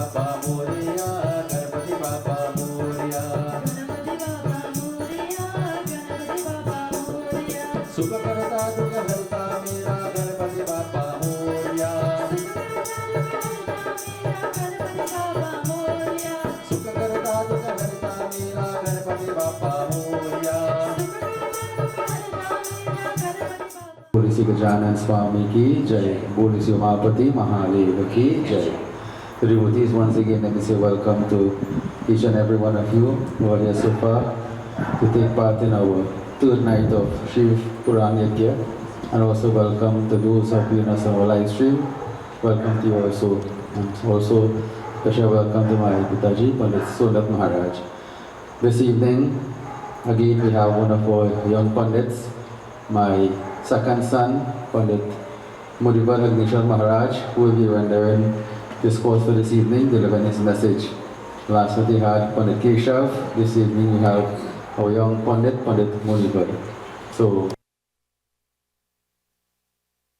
बाप्पा मोरया गणपति बाप्पा मोरया सुख करता दुख हरता मेरा गणपति बाप्पा मोरया सुख करता दुख हरता मेरा गणपति बाप्पा मोरया बोले श्री गजानन स्वामी की जय बोले श्री उमापति महादेव की जय Devotees, once again let me say welcome to each and every one of you who are here so far to take part in our third night of Shiv Puran Yagya, and also welcome to those who have been on our live stream. Welcome to you also, and also special welcome to my Pitaji, Pundit Maharaj. This evening, again we have one of our young Pundits, my second son, Pundit Munivar Maharaj, who will be rendering this course for this evening, delivering his message. Last night we had Pundit Keshav, this evening we have our young Pundit Munivar. So,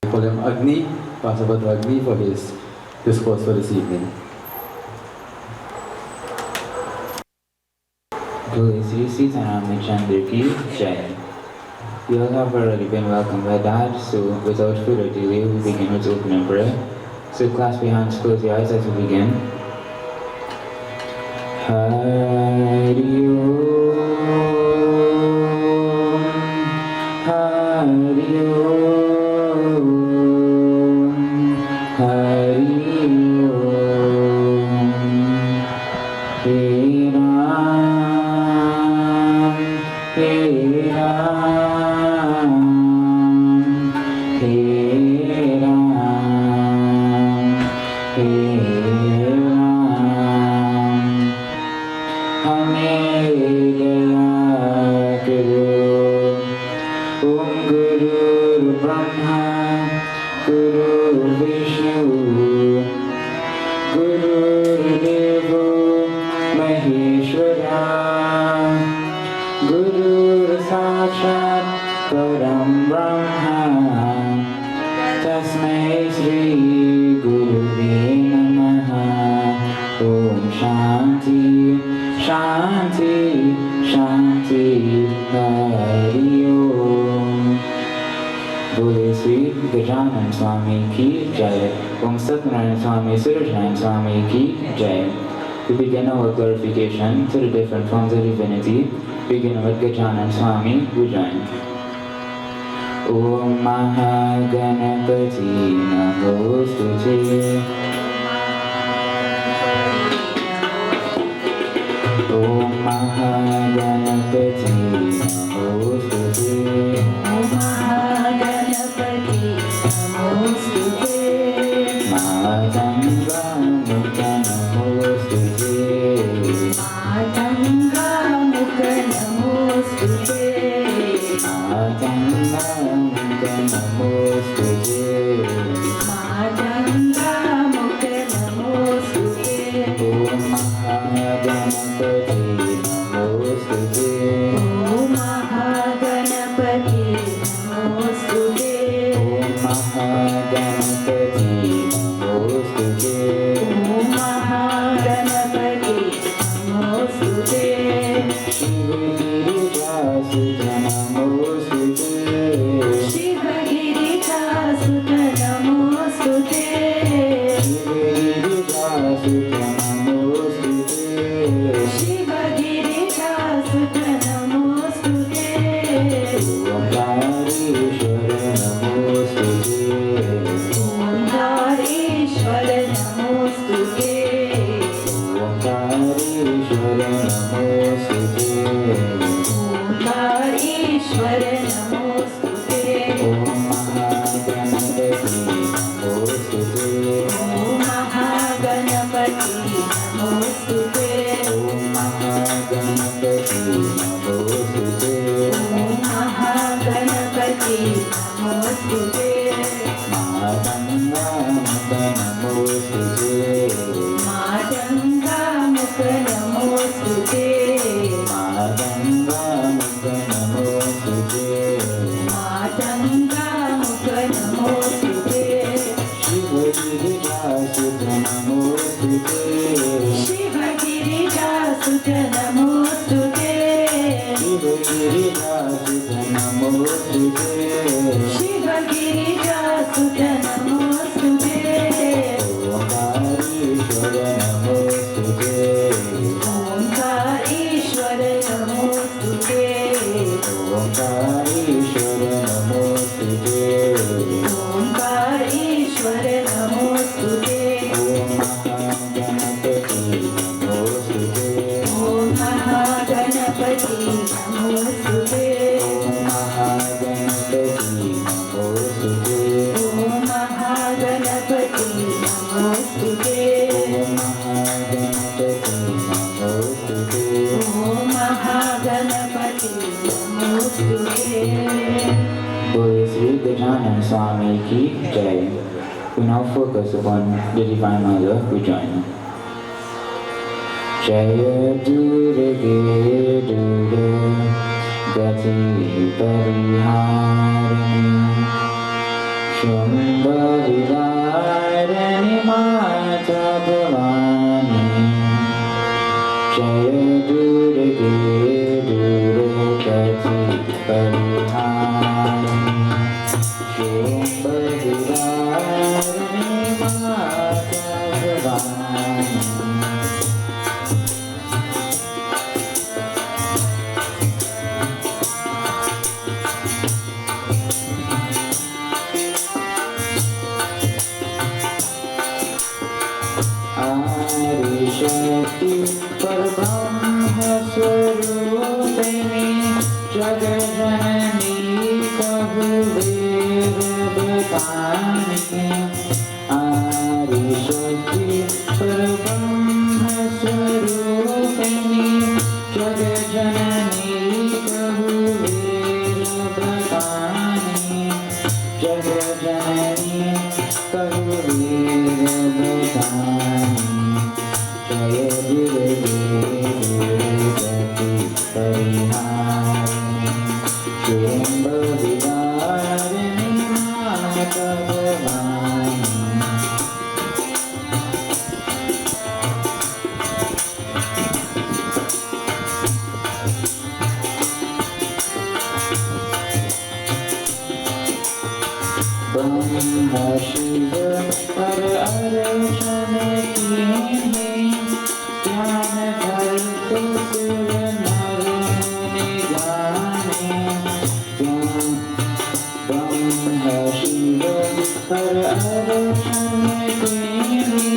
I call him Agni, pass over to Agni for his discourse for this evening. Glory Sri Sitaramachandra ki Jai. You all have already been welcomed by that, so without further delay, we begin with opening prayer. So clasp your hands, close your eyes as we begin. Hari Om, Hari Om, Hari Om. Hey Ram, Hey Ram, Hey Ram, Hey Ram. Hame daya karo, Om Guru Brahma, Guru Vishnu, Guru Devo Maheshwara, Guru Sakshat Param Brahma, Tasmai Sri Gurave Namaha. Om Shanti, Shanti, Shanti, Hari Om. Bole Sri Gajanan Swami ki Jai. Om Satnarayan Swami Surajnayan Swami ki Jai. We begin our glorification to the different forms of divinity, beginning with Gajanan Swami, who join. Om Mahaganapati Namostute. Om Mahaganapati Namostute. Om Mahaganapati Namostute. Matanga Mukha Namostute. Matanga Mukha Namostute. Matanga Mukha Namostute. Matanga Mukha Namostute. Om Mahaganapati Namostute. Om Mahaganapati Namostute. Om Mahaganapati Namostute. Om Mahaganapati Namostute. Shiva Namostute. Shiva Namostute. Shiva Namostute. Omkareshwara Namostute. Omkareshwara Namostute. Omkareshwara Namostute. Om Mahaganapati Namostute. Om Mahaganapati Namostute. Om Mahaganapati Namostute. Om Mahaganapati Namostute. Matanga Mukha Namostute. Matanga Mukha Namostute. Matanga Mukha Namostute. Matanga Mukha Namostute. Shiva Namostute. Shiv Girijasuta Namostute. Shiv Girijasuta Namostute. Shiv Girijasuta Namostute. Omkarishwara Namostute. Omkarishwara Namostute. Omkarishwara Namostute. Om Mahaganapati Namostute. Om Mahaganapati Namostute. Om Mahaganapati Namostute. Boले Sri Gajanan Swami ki Jai. We now focus upon the Divine Mother who join. Jaya Durga Durga Gati Pariharini Shumbharidarani Mata Bhavani. Jaya Durga Durga Gati Pariharini Shumbharidarani Mata Bhavani. Shakti Parbrahma Swarupini Jagajanani Kahuvera Bhatani. Adi Shakti Parbrahma Swarupini Jagajanani Kahuvera Bhatani. Jagajanani Kahuvera Bhatani. Jaya Durga Durga Gati Pariharini Shumbharidarini Mata Bhavani. Brahma Shiva Har Arjuna Kini Jnana Dharta Sura Naruni Jani. Brahma Shiva Har Arjuna Kini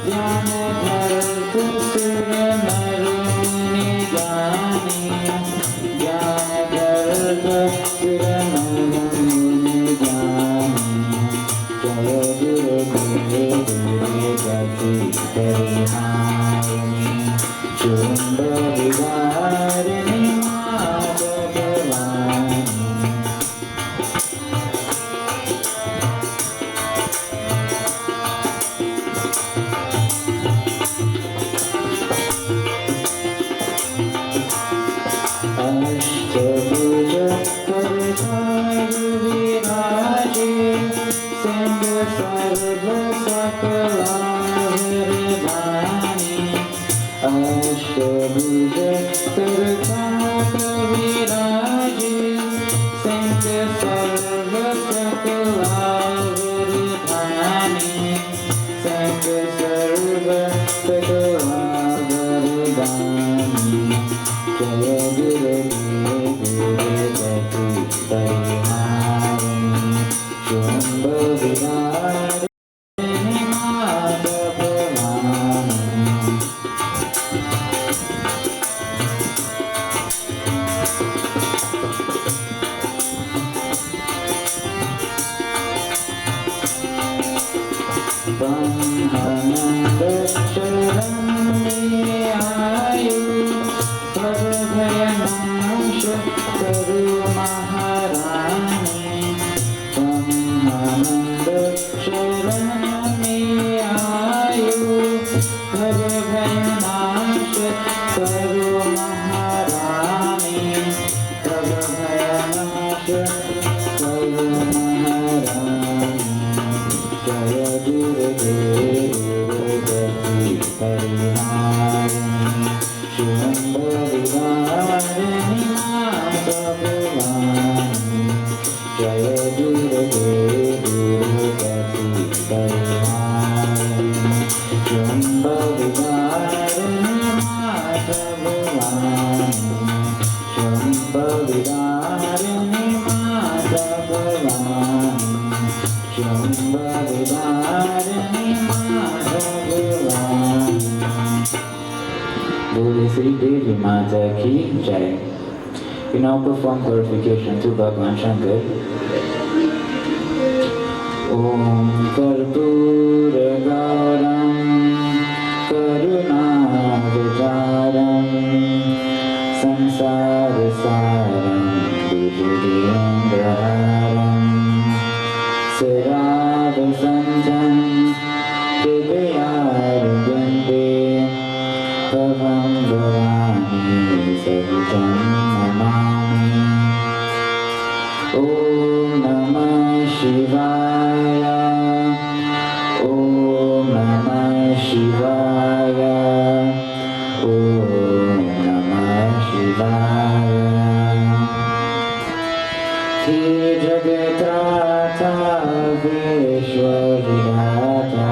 Jnana Dharta Sura Naruni Jani. Jnana Dharta Sura Naruni Jani. Jaya Durga Durga Gati Pariharini Shumbharidarini Mata Bhavani. Ashtabhuja Paritharu Viraje Sindhu Sarva Sakala Virdhani. Ashtabhuja Paritharu Viraje Sindhu Sarva Sakala Virdhani. Sindhu Sarva Sakala Virdhani. Jaya Durga Durga Gati Pariharini Shumbharidarini Mata Bhavani. Brahmananda Sharani Ayu Prabhayanamsha Karu Maharani. Brahmananda Sharani Ayu Prabhayanamsha Karu Maharani. Prabhayanamsha Karu Maharani. Jaya Durga Durga परिहारिणी Shumbh विहारिणी माता भवानी जय दुर्गे दुर्गति परिहारिणी शुंभ विहारिणी माता भवानी शुंभ विहारिणी माता भवानी शुंभ विहारिणी माता भवानी। बोले श्री देवी माता की जय। We now perform glorification to Bhagwan Shankar. Om Karpura Gauram Karunavitaram Samsara Saram Bhujagendraharam Saravasantam Hridayarvande Bhavam Bhavani Sahitam Namami. Om Namah Shivaya. Om Namah Shivaya. Om Namah Shivaya. He Jagatrata Vishwavidata.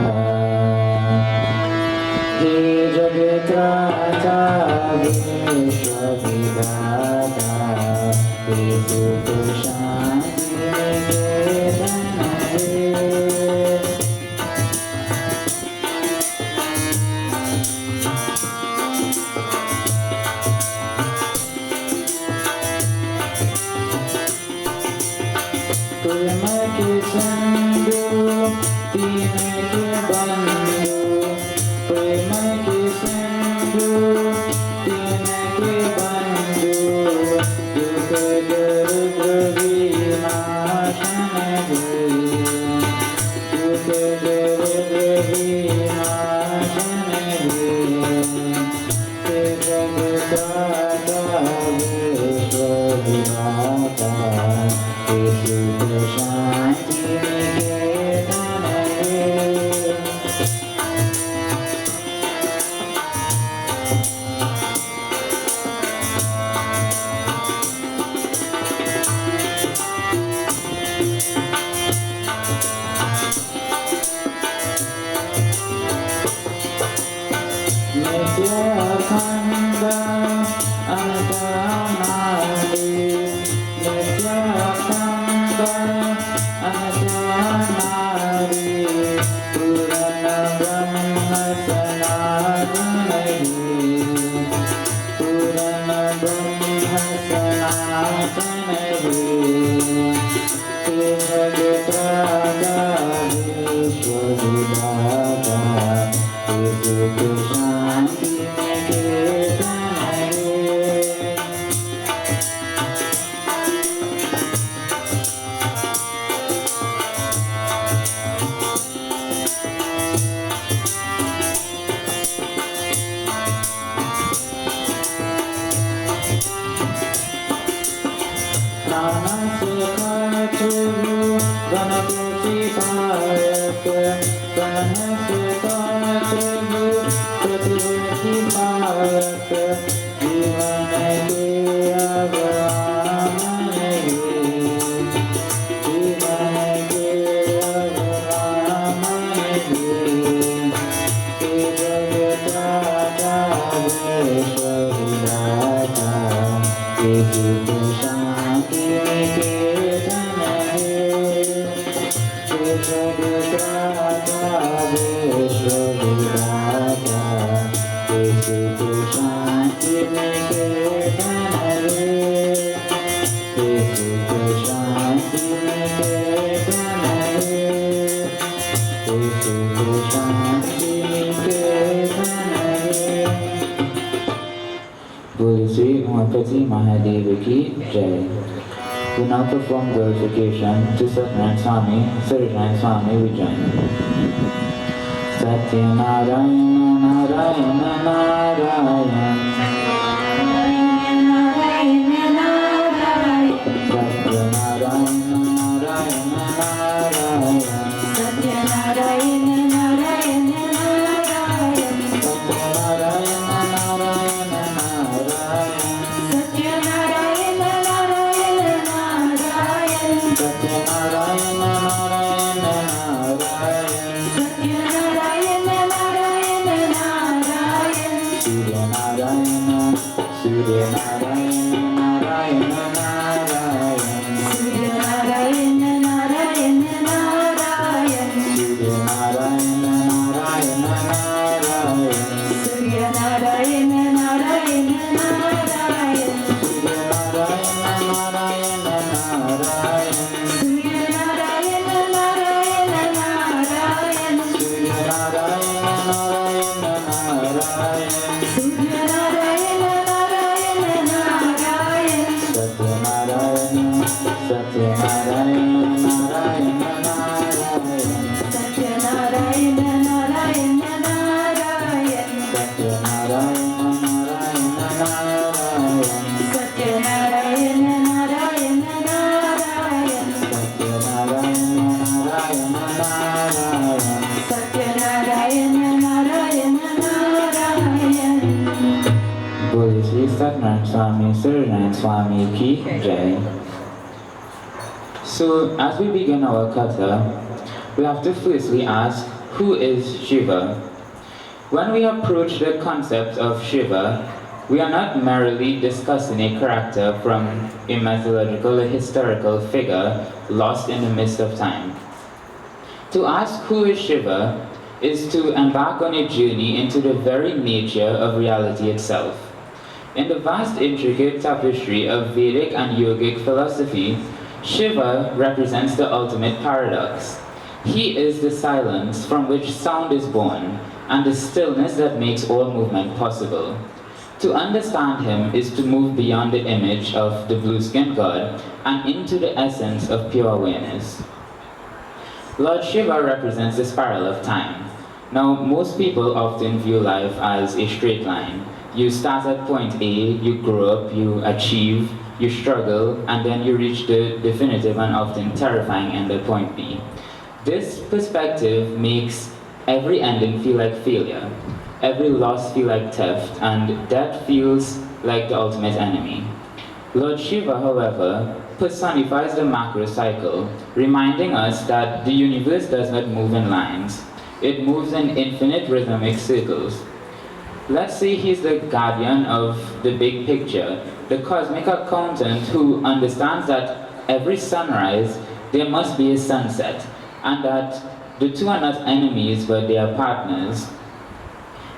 He Jagatrata Vishwavidata. He Shanti Niketanare. Prema ke sandhu, tina ke bandhu. Prema ke sandhu, tina ke bandhu. Dukha darudra vinashana hai. Dukha darudra vinashana hai. Te jagatata vishwavidata. Shanti Niketanare. Nitya Khanda Anatanari. Nitya Khanda Anatanari. Purana Brahma Sanatanahi. Purana Brahma Sanatanahi. He Jagatrata Vishwavidata. He Shanti Niketanare. Namaste Kachuru Ganapati Paraka. Namaste Kachuru Prativati Paraka. Jivana ke avaramane. Jivana ke avaramane. He Jagatrata Vishwavidata. He Shanti Niketanare. He Jagatrata Vishwavidata. He Shanti Niketanare. He Shanti Niketanare. He Shanti Niketanare. Boले Sri Umadutt Mahadev ki jai. We now perform glorification to Satyanarayana Swami, Satyanarayana Swami Vijay. Satyanarayana Narayana Narayana. Satyanarayana Narayana Narayana. Satyanarayana Narayana Narayana. Surya Narayana Narayana Narayana Surya Narayana Narayana Narayana Surya Narayana Narayana Narayana Surya Narayana Narayana Narayana Surya Narayana Narayana Narayana Satya Narayana Narayana Narayana Satya Narayana Narayana Narayana Satya Narayana Narayana Narayana Satya Narayana Narayana Narayana Satya Narayana Narayana Narayana Satya Narayana Narayana Narayana Bole Sri Satnam Swami Saranam Swami Ki Jai. So, as we begin our katha, we have to firstly ask, who is Shiva? When we approach the concept of Shiva, we are not merely discussing a character from a mythological or historical figure lost in the midst of time. To ask who is Shiva is to embark on a journey into the very nature of reality itself. In the vast intricate tapestry of Vedic and yogic philosophy, Shiva represents the ultimate paradox. He is the silence from which sound is born, and the stillness that makes all movement possible. To understand him is to move beyond the image of the blue-skinned god and into the essence of pure awareness. Lord Shiva represents the spiral of time. Now, most people often view life as a straight line. You start at point A, you grow up, you achieve, you struggle, and then you reach the definitive and often terrifying end at point B. This perspective makes every ending feel like failure, every loss feel like theft, and death feels like the ultimate enemy. Lord Shiva, however, personifies the macro cycle, reminding us that the universe does not move in lines. It moves in infinite rhythmic circles. Let's say he's the guardian of the big picture, the cosmic accountant who understands that every sunrise there must be a sunset, and that the two are not enemies but they are partners.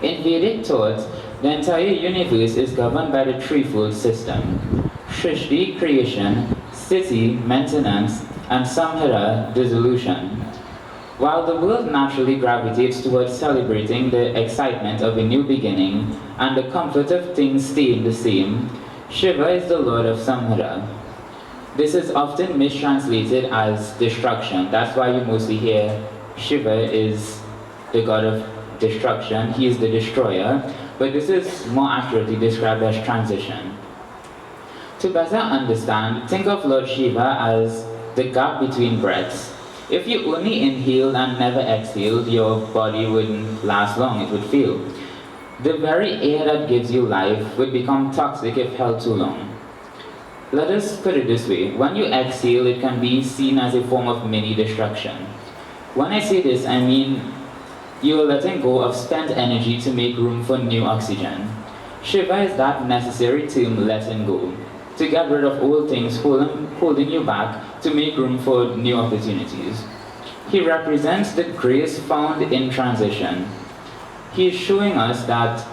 In Vedic thought, the entire universe is governed by the threefold system: Shrishti, creation; Sthiti, maintenance; and Samhara, dissolution. While the world naturally gravitates towards celebrating the excitement of a new beginning and the comfort of things staying the same, Shiva is the lord of Samhara. This is often mistranslated as destruction. That's why you mostly hear Shiva is the god of destruction. He is the destroyer. But this is more accurately described as transition. To better understand, think of Lord Shiva as the gap between breaths. If you only inhaled and never exhaled, your body wouldn't last long, it would fail. The very air that gives you life would become toxic if held too long. Let us put it this way: when you exhale, it can be seen as a form of mini destruction. When I say this, I mean you are letting go of spent energy to make room for new oxygen. Shiva is that necessary term, letting go, to get rid of old things holding you back, to make room for new opportunities. He represents the grace found in transition. He is showing us that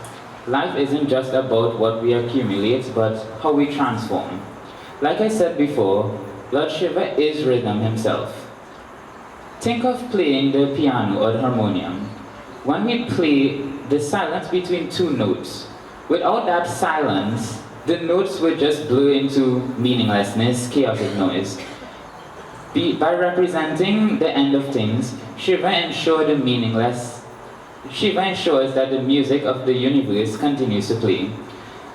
life isn't just about what we accumulate, but how we transform. Like I said before, Lord Shiva is rhythm himself. Think of playing the piano or the harmonium. When we play, the silence between two notes. Without that silence, the notes would just blow into meaninglessness, chaotic noise. By representing the end of things, Shiva ensures that the music of the universe continues to play.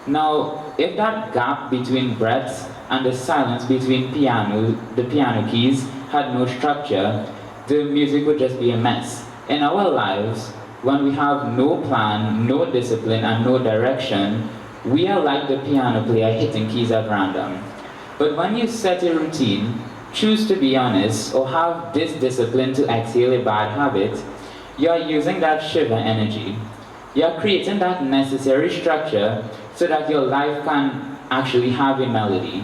Now, if that gap between breaths and the silence between the piano keys had no structure, the music would just be a mess. In our lives, when we have no plan, no discipline, and no direction, we are like the piano player hitting keys at random. But when you set a routine, choose to be honest, or have this discipline to exhale a bad habit, you are using that Shiva energy. You are creating that necessary structure so that your life can actually have a melody.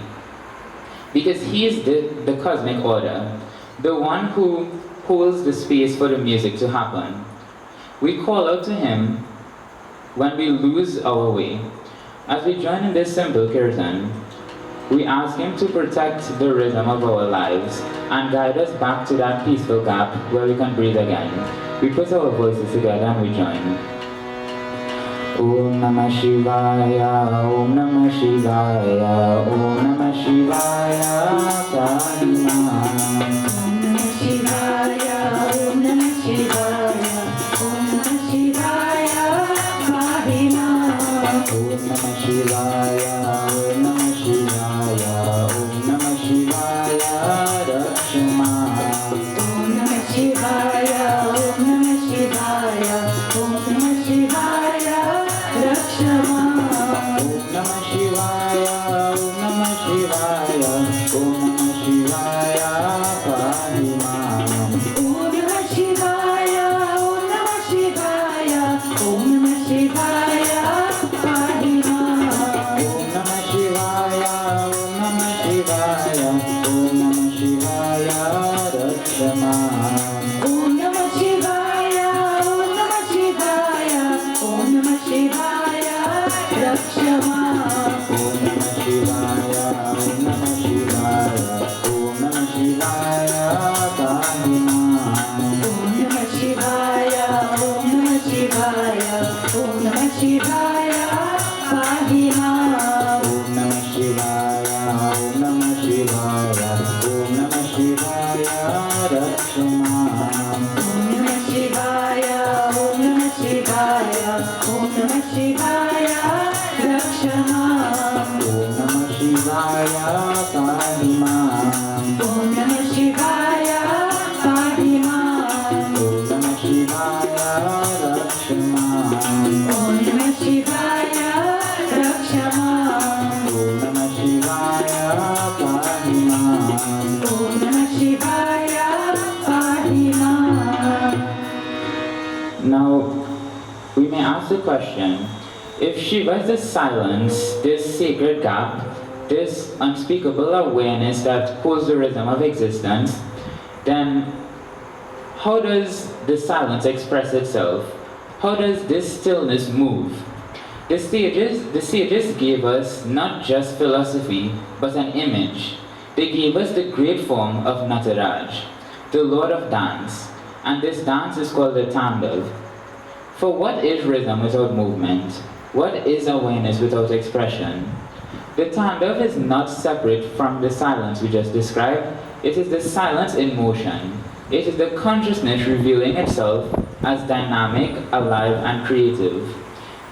Because he is the cosmic order, the one who holds the space for the music to happen. We call out to him when we lose our way. As we join in this simple kirtan, we ask him to protect the rhythm of our lives and guide us back to that peaceful gap where we can breathe again. We put our voices together and we join. Om Namah Shivaya, Om Namah Shivaya, Om Namah Shivaya, Padma. Om Namah Shivaya, Om Namah Shivaya, Om Namah Shivaya, Padma. Om Namah Shivaya, Om Namah Shivaya, Om Namah Shivaya, Rakshama. Om Namah Shivaya, Om Namah Shivaya, Om Namah Shivaya, Rakshama. Om Namah Shivaya, Om Namah Shivaya, Om Namah Shivaya, Padma. Om Namah Shivaya, Om Namah Shivaya, Om Namah Shivaya, Padma. Om Namah Shivaya, Om Namah Shivaya, Om Namah Shivaya, Rakshama. Om Namah Shivaya, Om Namah Shivaya, Om Namah Shivaya, Rakshama. Om Namah Shivaya, Om Namah Shivaya, Om Namah Shivaya, Padma. Om Namah Shivaya, Om Namah Shivaya, Om Namah Shivaya, Padma. Om Namah Shivaya, Om Namah Shivaya, Om Namah Shivaya, Rakshama. Om Namah Shivaya, Om Namah Shivaya, Om Namah Shivaya, Rakshama. Om Namah Shivaya, Padma. Om Namah Shivaya, Padma. Om Namah Shivaya, Rakshama. Om Namah Shivaya, Rakshama. Om Namah Shivaya, Padma. Om Namah Shivaya, Padma. Now, we may ask the question, if Shiva is the silence, this sacred gap, this unspeakable awareness that holds the rhythm of existence, then how does the silence express itself? How does this stillness move? The sages gave us not just philosophy, but an image. They gave us the great form of Nataraj, the Lord of Dance, and this dance is called the Tandav. For what is rhythm without movement? What is awareness without expression? The Tandav is not separate from the silence we just described. It is the silence in motion. It is the consciousness revealing itself as dynamic, alive, and creative.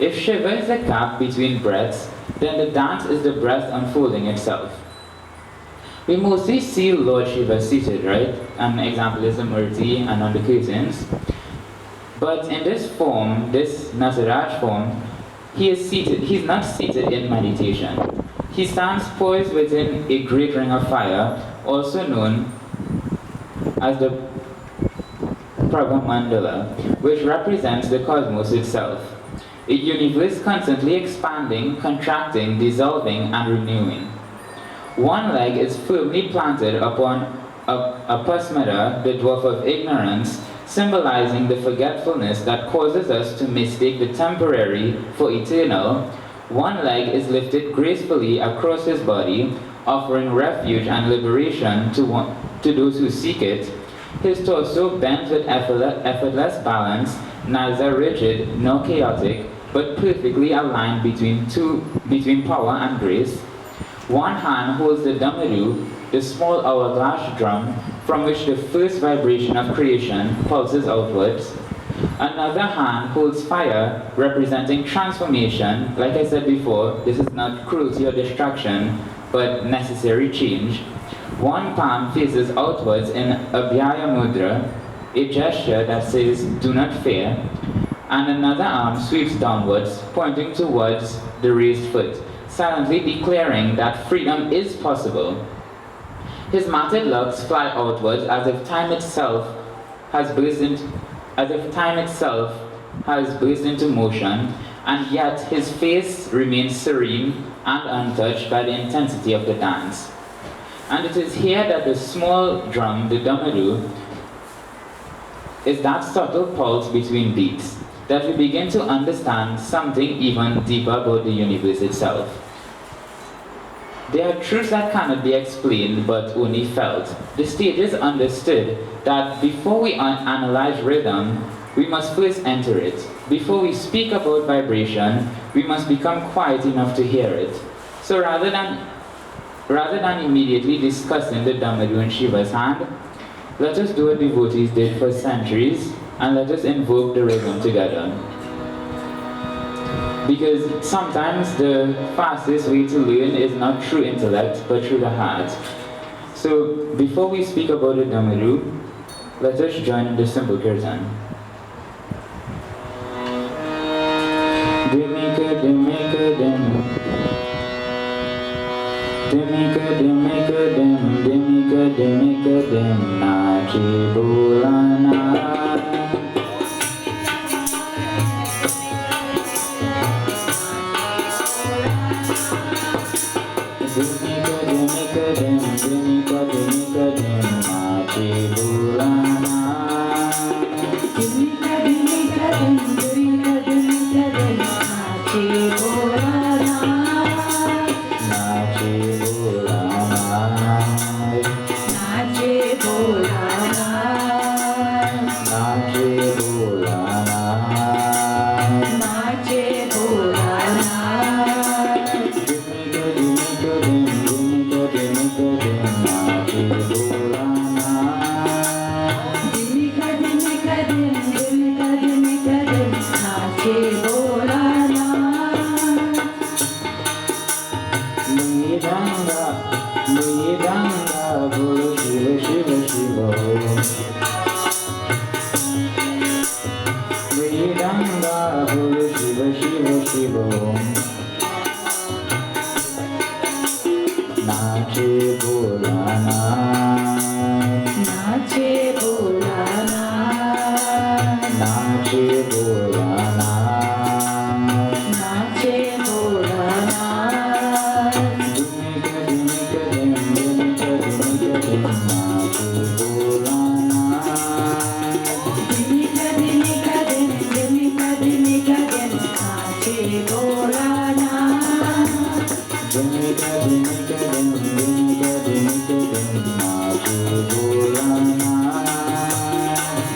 If Shiva is the gap between breaths, then the dance is the breath unfolding itself. We mostly see Lord Shiva seated, right? An example is the Murti and on the curtains. But in this form, this Nataraj form, he is seated. He's not seated in meditation. He stands poised within a great ring of fire, also known as the Mandala, which represents the cosmos itself. A universe constantly expanding, contracting, dissolving, and renewing. One leg is firmly planted upon a Pasmara, the dwarf of ignorance, symbolizing the forgetfulness that causes us to mistake the temporary for eternal. One leg is lifted gracefully across his body, offering refuge and liberation to those who seek it. His torso bent with effortless balance, neither rigid nor chaotic, but perfectly aligned between power and grace. One hand holds the Damaru, the small hourglass drum from which the first vibration of creation pulses outwards. Another hand holds fire, representing transformation. Like I said before, this is not cruelty or destruction, but necessary change. One palm faces outwards in Abhyaya Mudra, a gesture that says, "Do not fear," and another arm sweeps downwards, pointing towards the raised foot, silently declaring that freedom is possible. His matted locks fly outwards as if time itself has burst into motion, and yet his face remains serene and untouched by the intensity of the dance. And it is here that the small drum, the Damaru, is that subtle pulse between beats. that we begin to understand something even deeper about the universe itself. There are truths that cannot be explained but only felt. The sages understood that before we analyze rhythm, we must first enter it. Before we speak about vibration, we must become quiet enough to hear it. So rather than immediately discussing the Dhammadhu in Shiva's hand, let us do what devotees did for centuries, and let us invoke the rhythm together. Because sometimes the fastest way to learn is not through intellect, but through the heart. So before we speak about the Dhammadhu, let us join in the simple kirtan. Dimika dimika dim, dimika dimika dim, dimika dimika dim, nachi bolana. Dimika dimika dim, dimika dimika dim, nachi bolana. Dimika dimika dim, dimika dimika dim, nachi bolana. Nachi bolana. Nachi bolana. Nachi bolana. Nachi bolana. Dimika dimika dim, dimika dimika dim, nachi bolana. Dimika dimika dim, dimika dimika dim, nachi bolana. Mridanga, mridanga, bolo Shiva, Shiva, Shiva, Om. Mridanga, bolo Shiva, Shiva, Shiva, Om. Nache bolana. Nache bolana. Nache bolana. Nache bolana. Dimika dimika dim, dimika dimika dim, nache bolana. Dimika dimika dim, dimika dimika dim, nache bolana.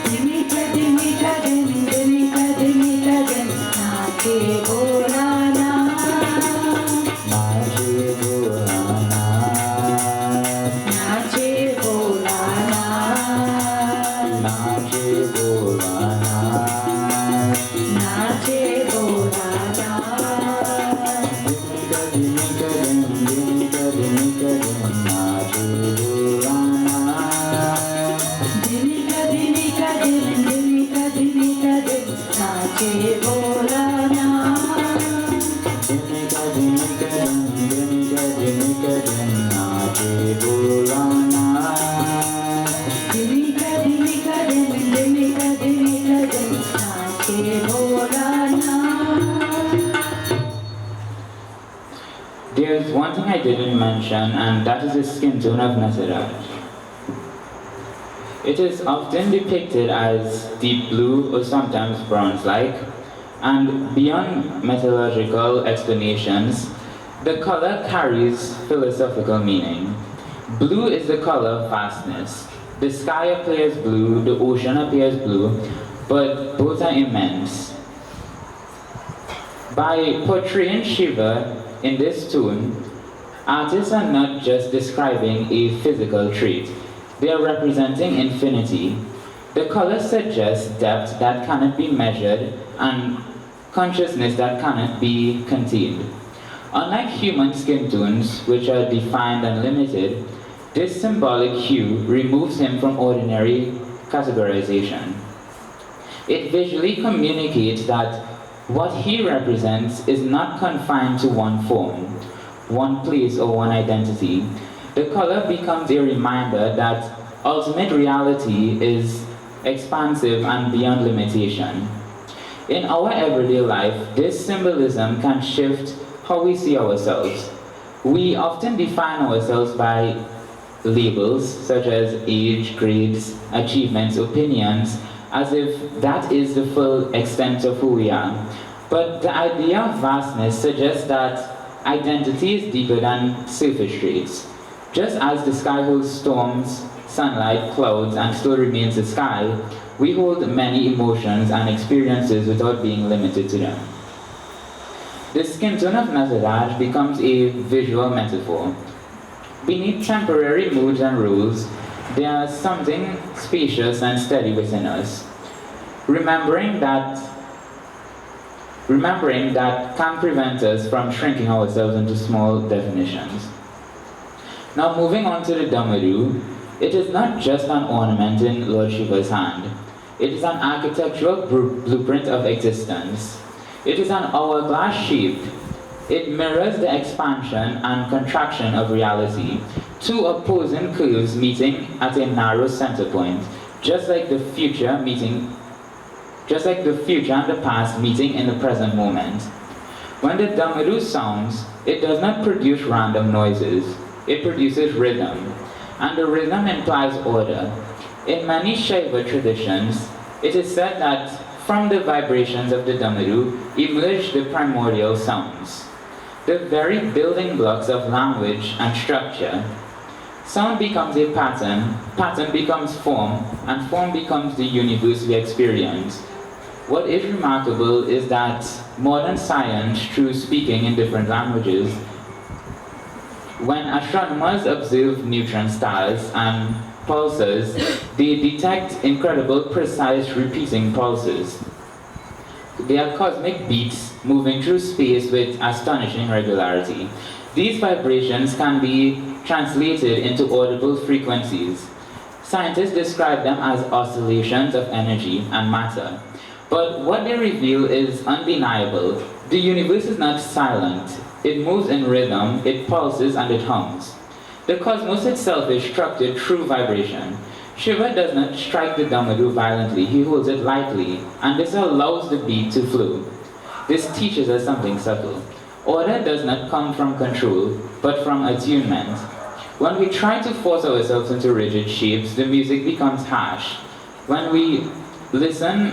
Dimika dimika dim, dimika dimika dim, nache bolana. Dimika dimika dim, dimika dimika dim, nache bolana. Nache bolana. Nache bolana. Nache bolana. Nache bolana. Dimika dimika dim, dimika dimika dim, nache bolana. Dimika dimika dim, dimika dimika dim, nache bolana. Dimika dimika dim, dimika dimika dim, nache bolana. Dimika dimika dim, dimika dimika dim, nache bolana. There's one thing I didn't mention, and that is the skin tone of Maharaj. It is often depicted as deep blue or sometimes bronze-like, and beyond metallurgical explanations, the color carries philosophical meaning. Blue is the color of vastness. The sky appears blue, the ocean appears blue, but both are immense. By portraying Shiva in this tone, artists are not just describing a physical trait, they are representing infinity. The color suggests depth that cannot be measured and consciousness that cannot be contained. Unlike human skin tones, which are defined and limited, this symbolic hue removes him from ordinary categorization. It visually communicates that what he represents is not confined to one form, one place, or one identity. The color becomes a reminder that ultimate reality is expansive and beyond limitation. In our everyday life, this symbolism can shift how we see ourselves. We often define ourselves by labels such as age, grades, achievements, opinions, as if that is the full extent of who we are. But the idea of vastness suggests that identity is deeper than surface traits. Just as the sky holds storms, sunlight, clouds, and still remains the sky, we hold many emotions and experiences without being limited to them. The skin tone of Nazaraj becomes a visual metaphor. Beneath temporary moods and rules, there is something spacious and steady within us. Remembering that can prevent us from shrinking ourselves into small definitions. Now moving on to the Damaroo, it is not just an ornament in Lord Shiva's hand. It is an architectural blueprint of existence. It is an hourglass shape. It mirrors the expansion and contraction of reality, two opposing curves meeting at a narrow center point, just like the future and the past meeting in the present moment. When the Damaroo sounds, it does not produce random noises. It produces rhythm, and the rhythm implies order. In many Shiva traditions, it is said that from the vibrations of the Damaroo emerge the primordial sounds, the very building blocks of language and structure. Sound becomes a pattern, pattern becomes form, and form becomes the universe we experience. What is remarkable is that modern science, through speaking in different languages, when astronomers observe neutron stars and pulsars, they detect incredible precise repeating pulses. They are cosmic beats moving through space with astonishing regularity. These vibrations can be translated into audible frequencies. Scientists describe them as oscillations of energy and matter. But what they reveal is undeniable. The universe is not silent. It moves in rhythm, it pulses, and it hums. The cosmos itself is structured through vibration. Shiva does not strike the Damaroo violently, he holds it lightly, and this allows the beat to flow. This teaches us something subtle. Order does not come from control, but from attunement. When we try to force ourselves into rigid shapes, the music becomes harsh. When we listen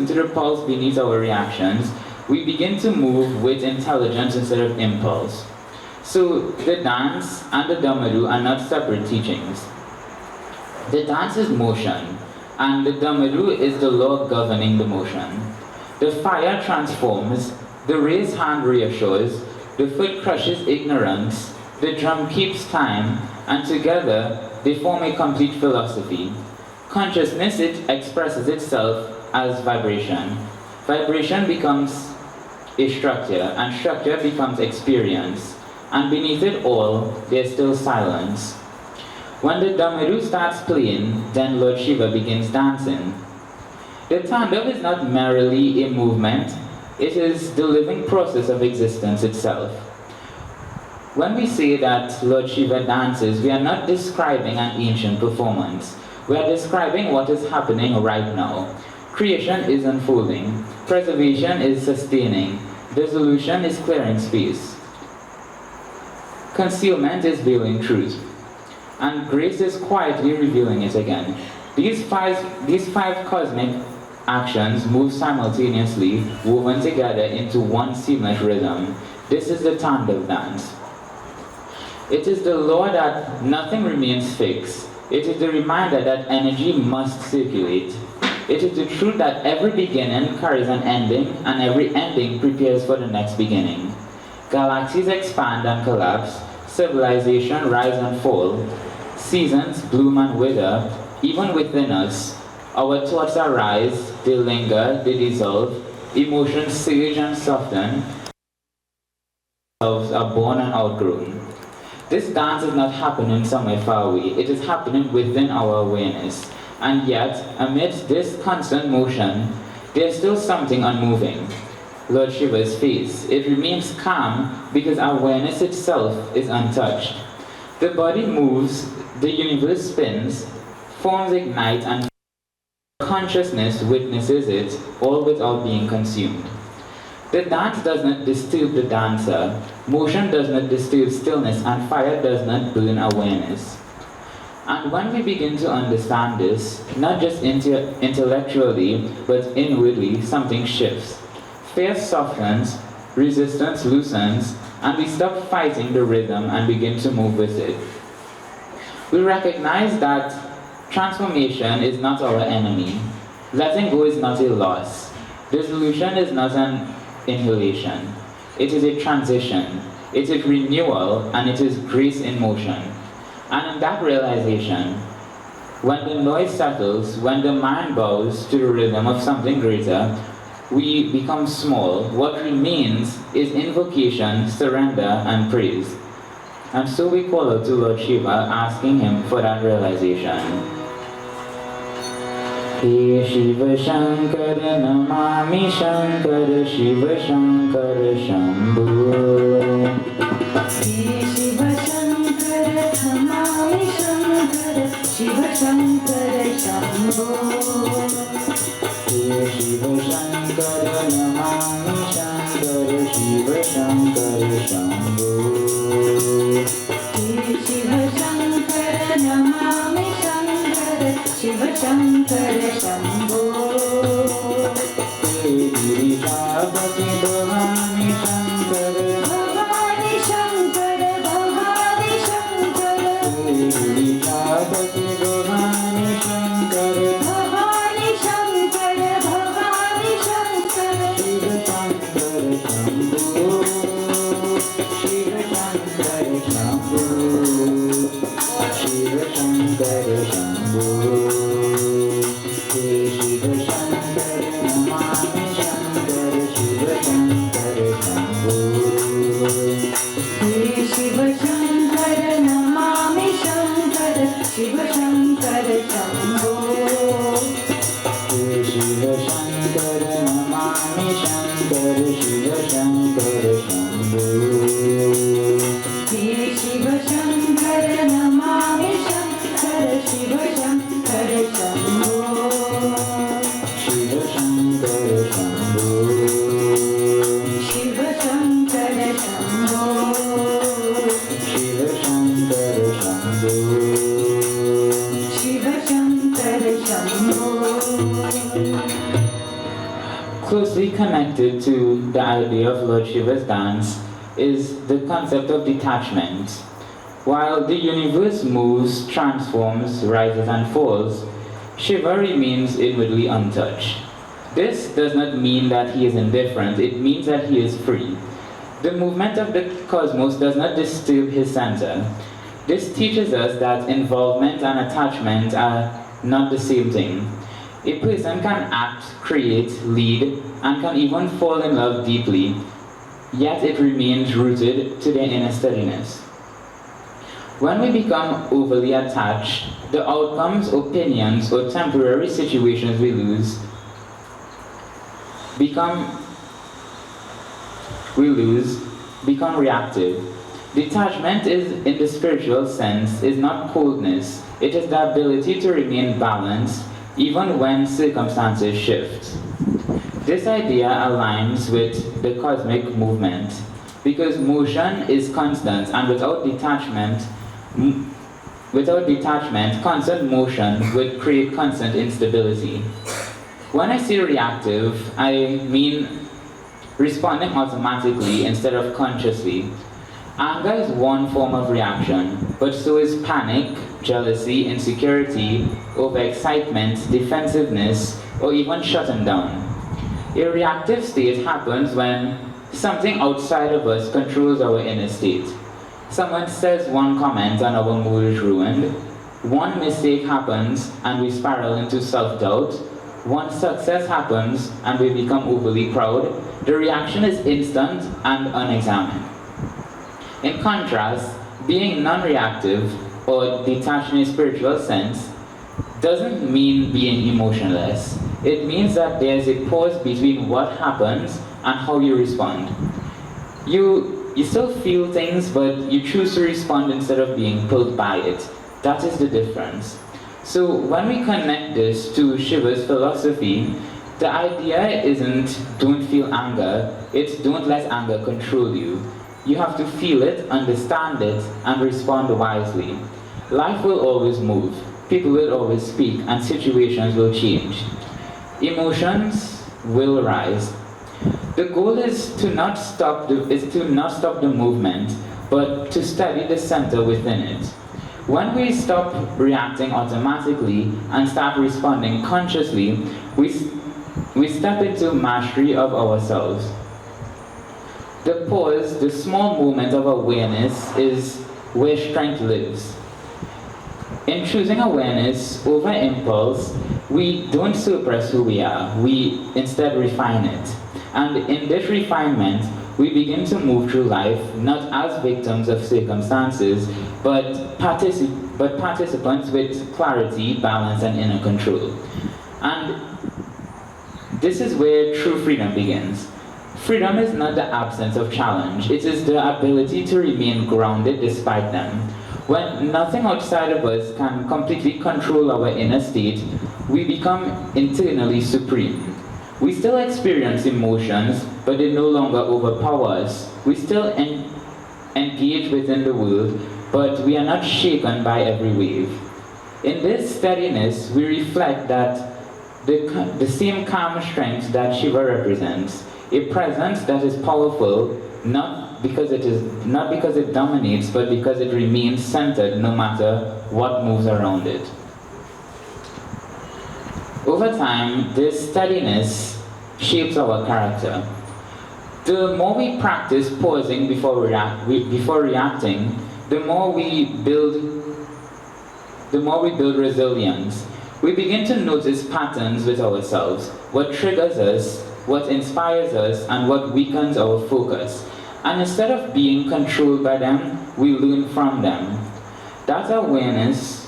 to the pulse beneath our reactions, we begin to move with intelligence instead of impulse. So the dance and the Damaroo are not separate teachings. The dance is motion, and the Damaroo is the law governing the motion. The fire transforms, the raised hand reassures, the foot crushes ignorance, the drum keeps time, and together they form a complete philosophy. Consciousness, it expresses itself as vibration. Vibration becomes a structure, and structure becomes experience. And beneath it all, there's still silence. When the Damaroo starts playing, then Lord Shiva begins dancing. The Tandav is not merely a movement, it is the living process of existence itself. When we say that Lord Shiva dances, we are not describing an ancient performance. We are describing what is happening right now. Creation is unfolding. Preservation is sustaining. Dissolution is clearing space. Concealment is veiling truth. And grace is quietly revealing it again. These five cosmic actions move simultaneously, woven together into one seamless rhythm. This is the Tandav dance. It is the law that nothing remains fixed. It is the reminder that energy must circulate. It is the truth that every beginning carries an ending, and every ending prepares for the next beginning. Galaxies expand and collapse, civilization rise and fall, seasons bloom and wither, even within us. Our thoughts arise, they linger, they dissolve, emotions surge and soften, ourselves are born and outgrown. This dance is not happening somewhere far away, it is happening within our awareness. And yet, amidst this constant motion, there is still something unmoving. Lord Shiva's face, it remains calm because awareness itself is untouched. The body moves, the universe spins, forms ignite, and consciousness witnesses it, all without being consumed. The dance does not disturb the dancer, motion does not disturb stillness, and fire does not burn awareness. And when we begin to understand this, not just intellectually, but inwardly, something shifts. Fear softens, resistance loosens, and we stop fighting the rhythm and begin to move with it. We recognize that transformation is not our enemy. Letting go is not a loss. Dissolution is not an inhalation. It is a transition. It is renewal, and it is grace in motion. And in that realization, when the noise settles, when the mind bows to the rhythm of something greater, we become small. What remains is invocation, surrender, and praise. And so we call out to Lord Shiva, asking him for that realization. He Shiva Shankara Namami Shankara Shiva Shankara Shambhu. He Shiva Shankara Namami Shankara Shiva Shankara Shambho. He Shiva Shankara Namami Shankara Shiva Shankara Shambhu. Shiva Shankara Namami Shankara Shiva Shankara Shambho. Girishabhati Bhavani Shankara Bhavani Shankara Bhavani Shankara Girishabhati Bhavani Shankara Bhavani Shankara Bhavani Shankara Shiva Shankara Shambhu Shiva Shankara Shambhu Shiva Shankara Shambhu He Shiva Shankara Namami Shankara Shiva Shankara Shambhu He Shiva Shankara Namami Shankara Shiva Shankara Shambho. He Shiva Shankara Namami Shankara Shiva Shankara Shambhu He Shiva Shankara Namami Shankara Shiva Shankara Shambho. Shiva Shankara Shambhu Shiva Shankara Shambho. Shiva Shankara Shambhu Shiva Shankara Shambho. Closely connected to the idea of Lord Shiva's dance is the concept of detachment. While the universe moves, transforms, rises and falls, Shiva remains inwardly untouched. This does not mean that he is indifferent, it means that he is free. The movement of the cosmos does not disturb his center. This teaches us that involvement and attachment are not the same thing. A person can act, create, lead, and can even fall in love deeply, yet it remains rooted to their inner steadiness. When we become overly attached, the outcomes, opinions, or temporary situations we lose become reactive. Detachment is, in the spiritual sense, is not coldness. It is the ability to remain balanced even when circumstances shift. This idea aligns with the cosmic movement because motion is constant, and without detachment, constant motion would create constant instability. When I say reactive, I mean responding automatically instead of consciously. Anger is one form of reaction, but so is panic, jealousy, insecurity, overexcitement, defensiveness, or even shutting down. A reactive state happens when something outside of us controls our inner state. Someone says one comment and our mood is ruined. One mistake happens and we spiral into self-doubt. One success happens and we become overly proud. The reaction is instant and unexamined. In contrast, being non-reactive or detached in a spiritual sense doesn't mean being emotionless. It means that there's a pause between what happens and how you respond. You still feel things, but you choose to respond instead of being pulled by it. That is the difference. So when we connect this to Shiva's philosophy, the idea isn't don't feel anger, it's don't let anger control you. You have to feel it, understand it, and respond wisely. Life will always move, people will always speak, and situations will change. Emotions will rise. The goal is to not stop the movement, but to study the center within it. When we stop reacting automatically and start responding consciously, we step into mastery of ourselves. The pause, the small moment of awareness, is where strength lives. In choosing awareness over impulse, we don't suppress who we are, we instead refine it. And in this refinement, we begin to move through life not as victims of circumstances, but participants with clarity, balance, and inner control. And this is where true freedom begins. Freedom is not the absence of challenge, it is the ability to remain grounded despite them. When nothing outside of us can completely control our inner state, we become internally supreme. We still experience emotions, but they no longer overpower us. We still engage within the world, but we are not shaken by every wave. In this steadiness, we reflect that the same calm strength that Shiva represents, a presence that is powerful, not because it dominates, but because it remains centered no matter what moves around it. Over time, this steadiness shapes our character. The more we practice pausing before reacting, the more we build resilience. We begin to notice patterns with ourselves, what triggers us, what inspires us, and what weakens our focus. And instead of being controlled by them, we learn from them. That awareness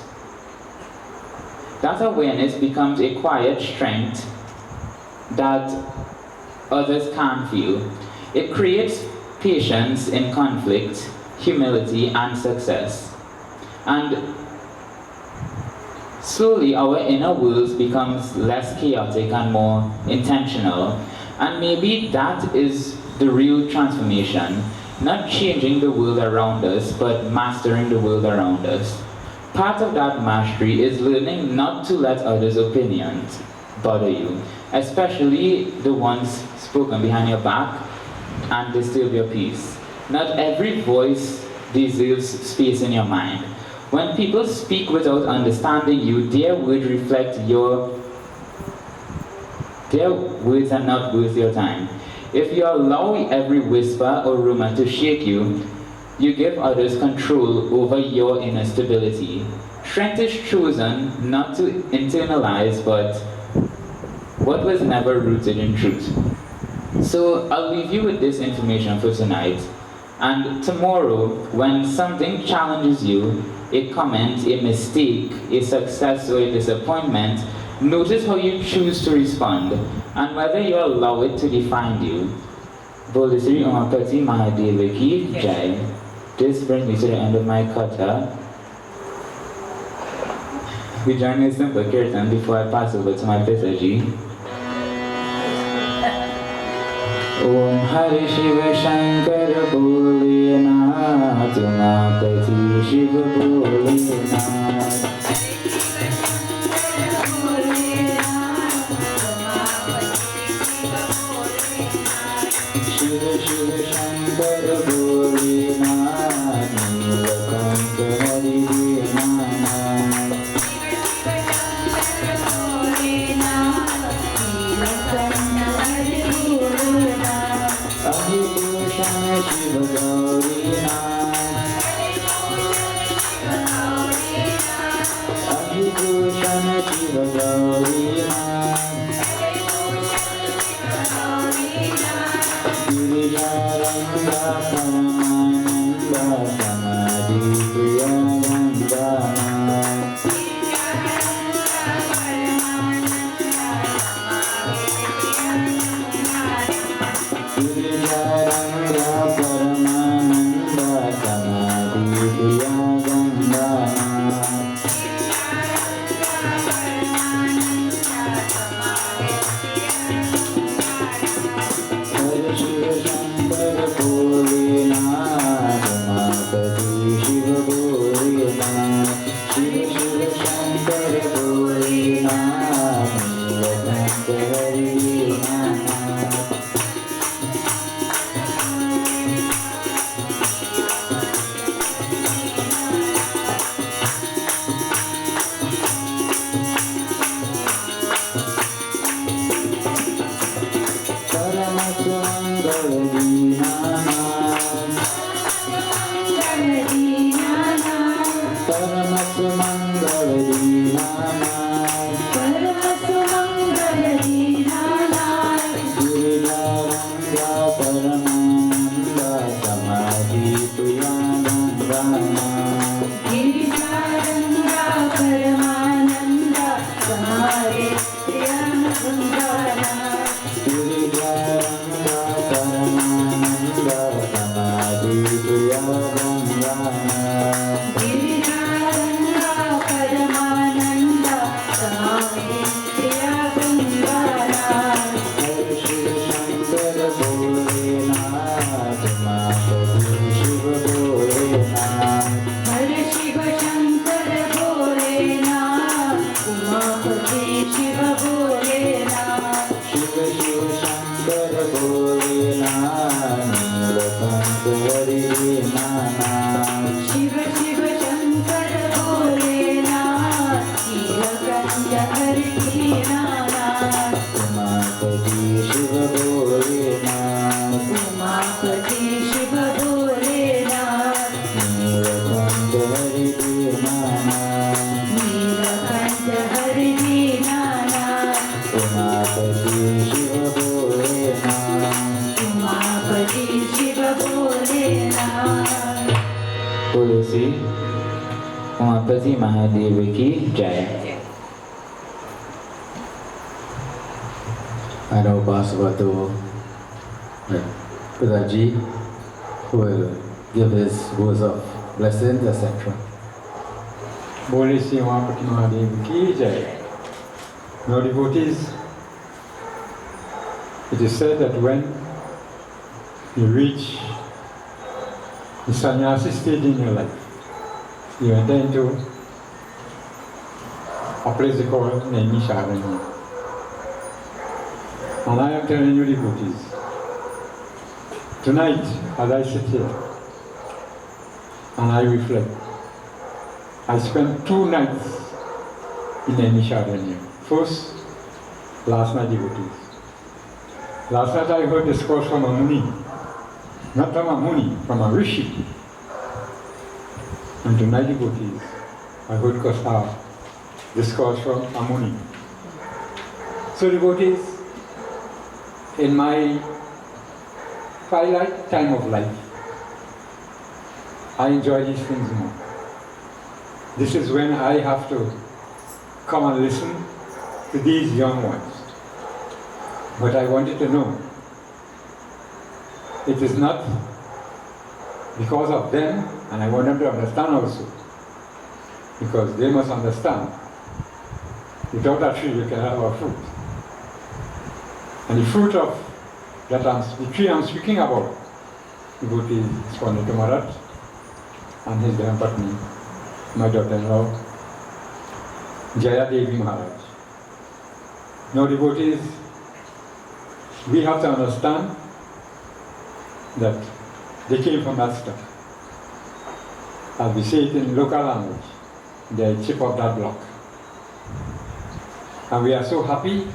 becomes a quiet strength that others can't feel. It creates patience in conflict, humility, and success. And slowly our inner world becomes less chaotic and more intentional. And maybe that is the real transformation, not changing the world around us, but mastering the world around us. Part of that mastery is learning not to let others' opinions bother you, especially the ones spoken behind your back, and disturb your peace. Not every voice deserves space in your mind. When people speak without understanding you, their words are not worth your time. If you allow every whisper or rumor to shake you, you give others control over your inner stability. Strength is chosen not to internalize, but what was never rooted in truth. So I'll leave you with this information for tonight. And tomorrow, when something challenges you, a comment, a mistake, a success, or a disappointment, notice how you choose to respond, and whether you allow it to define you. Bole Sri Umadutt Mahadeva ki Jai. This brings me to the end of my kata. We join a simple kirtan before I pass over to my Pisaji. Om Hari Shiva Shankara Bholenath, Umadutt Shiva Bholenath. Shiva Shiva Shankara Bholenath, Nilakanta Hari Bholenath. Adibhushan Shiva Gaurinath, Adibhushan Shiva Gaurinath, Girijaranga Paramananda Samadhiya Vandana. Girijaranga Paramananda Samadhiya Vandana. Umapati Mahadev की जय। I now pass over to Pidaji, who will give his words of blessings, etc. Bole Sri Umadutt Mahadev ki jai. Now devotees, it is said that when you reach the sannyasi stage in your life, you enter into a place called Naimisharanya. And I am telling you devotees, tonight as I sit here and I reflect, I spent 2 nights in Naimisharanya. First, last night devotees. Last night I heard discourse from a Muni, not from a Muni, from a Rishi. And tonight devotees, I heard Keshav discourse from a Muni. So devotees, in my twilight time of life, I enjoy these things more. This is when I have to come and listen to these young ones. But I wanted to know, it is not because of them, and I want them to understand also, because they must understand. Without a tree, you can have a fruit. And the fruit of that the tree I'm speaking about, devotee is Pundit Umadutt and his grandpatni, my daughter-in-law, Jagroo Maharaj. Now devotees, we have to understand that they came from that stuff. As we say it in local language, they are chip of that block. And we are so happy,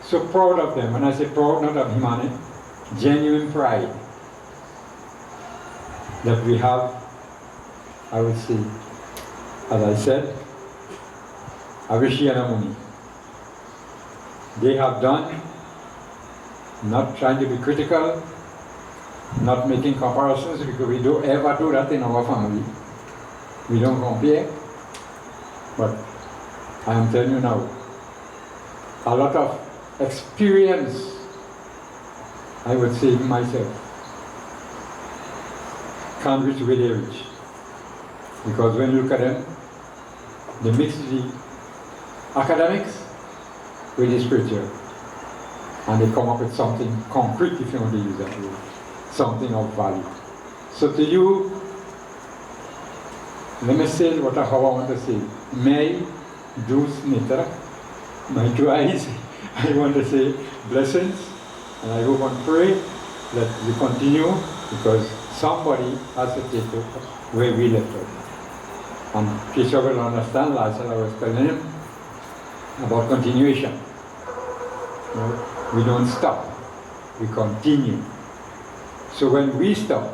so proud of them. When I say proud, not of humanity, genuine pride that we have, I would say, as I said, a Rishi and a Muni. They have done, not trying to be critical, not making comparisons, because we don't ever do that in our family. We don't compare. But I am telling you now, a lot of experience, I would say myself, can't reach where they reach. Because when you look at them, they mix the academics with the spiritual. And they come up with something concrete, if you want to use that word, something of value. So to you, let me say how I want to say. May dus nitra, my 2 eyes, I want to say, blessings, and I hope and pray that we continue, because somebody has to take over where we left off. And Keshav will understand. Last time I was telling him about continuation. You know, we don't stop, we continue. So when we stop,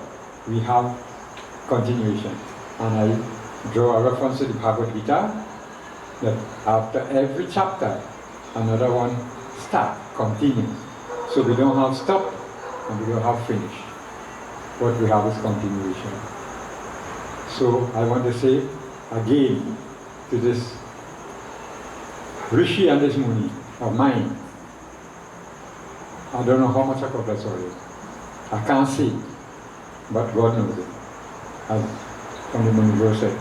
we have continuation. And I draw a reference to the Bhagavad Gita, that after every chapter, another one start, continue. So we don't have stop and we don't have finish. What we have is continuation. So I want to say again to this Rishi and this Muni of mine, I don't know how much I could bless already. I can't see it, but God knows it. As from the Munivar said,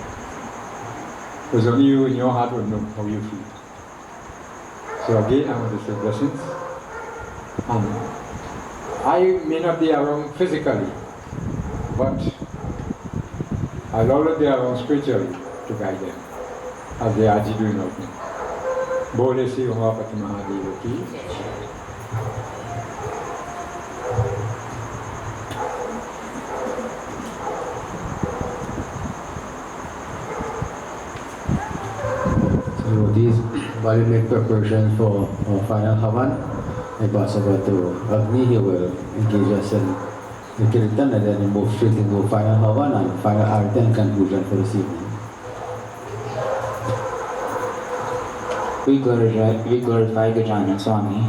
because only you in your heart will know how you feel. So again, I want to say blessings. I may not be around physically, but I'll always be around spiritually to guide them, as they are doing of me. Bole si Umapati Mahadeva ki. So these, while we make preparations for our final Havan, I pass over to Agni. He will engage us in the Kirtan, and then we move straight into final Havan and final Arti and conclusion for this evening. We glorify Gajanan Swami.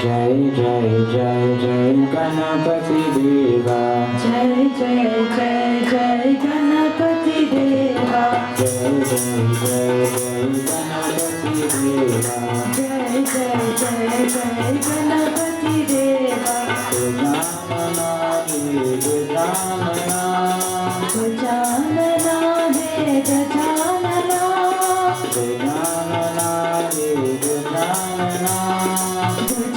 Jai Jai Jai Jai Ganapati Deva. Jai Jai Jai Jai Ganapati Deva. Jai Jai Jai Jai Ganapati Deva. Jai Jai Jai Jai Ganapati Deva. Gajanana Gajanana Gajanana He Gajanana. Gajanana Gajanana Gajanana He Gajanana. Gajanana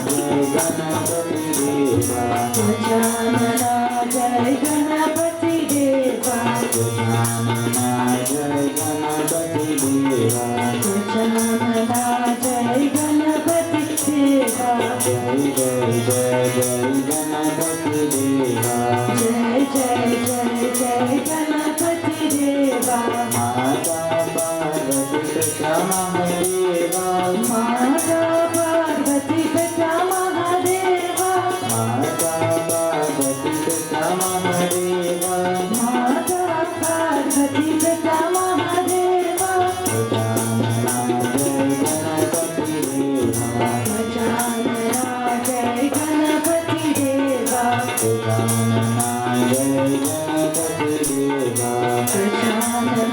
Jai Ganapati Deva. Gajanana Jai Ganapati Deva. Gajanana Jai Ganapati Deva. Gajanana Jai Ganapati Deva. Jai Jai Jai Jai Ganapati Deva. Jai Jai Jai Jai Ganapati Deva. Mata Parvati Pita Mahadeva. Mata Parvati Pita Mahadeva. Mata Parvati Pita Mahadeva. Mata Parvati Pita Mahadeva. Gajanana Jai Ganapati Deva. Gajanana Jai Ganapati Deva. Gajanana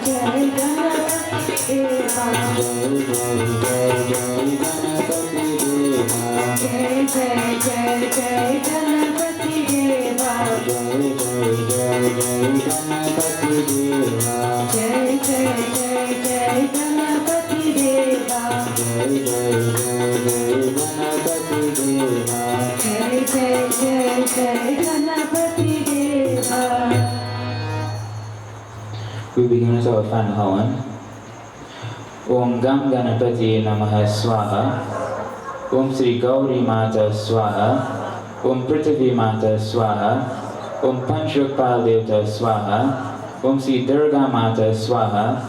Jai Ganapati Deva. Jai Jai Jai Jai Ganapati Deva. Jai Jai Jai Jai Ganapati Deva. Jai Jai Jai Jai Ganapati Deva. Jai Jai Jai Jai Ganapati Deva. Jai Jai Jai Jai Ganapati Deva. We begin with our final Havan. Om Gam Ganapati Namaha Swaha. Om Sri Gauri Mata Swaha. Om Prithvi Mata Swaha. Om Panchakpal Devta Swaha. Om Sri Durga Mata Swaha.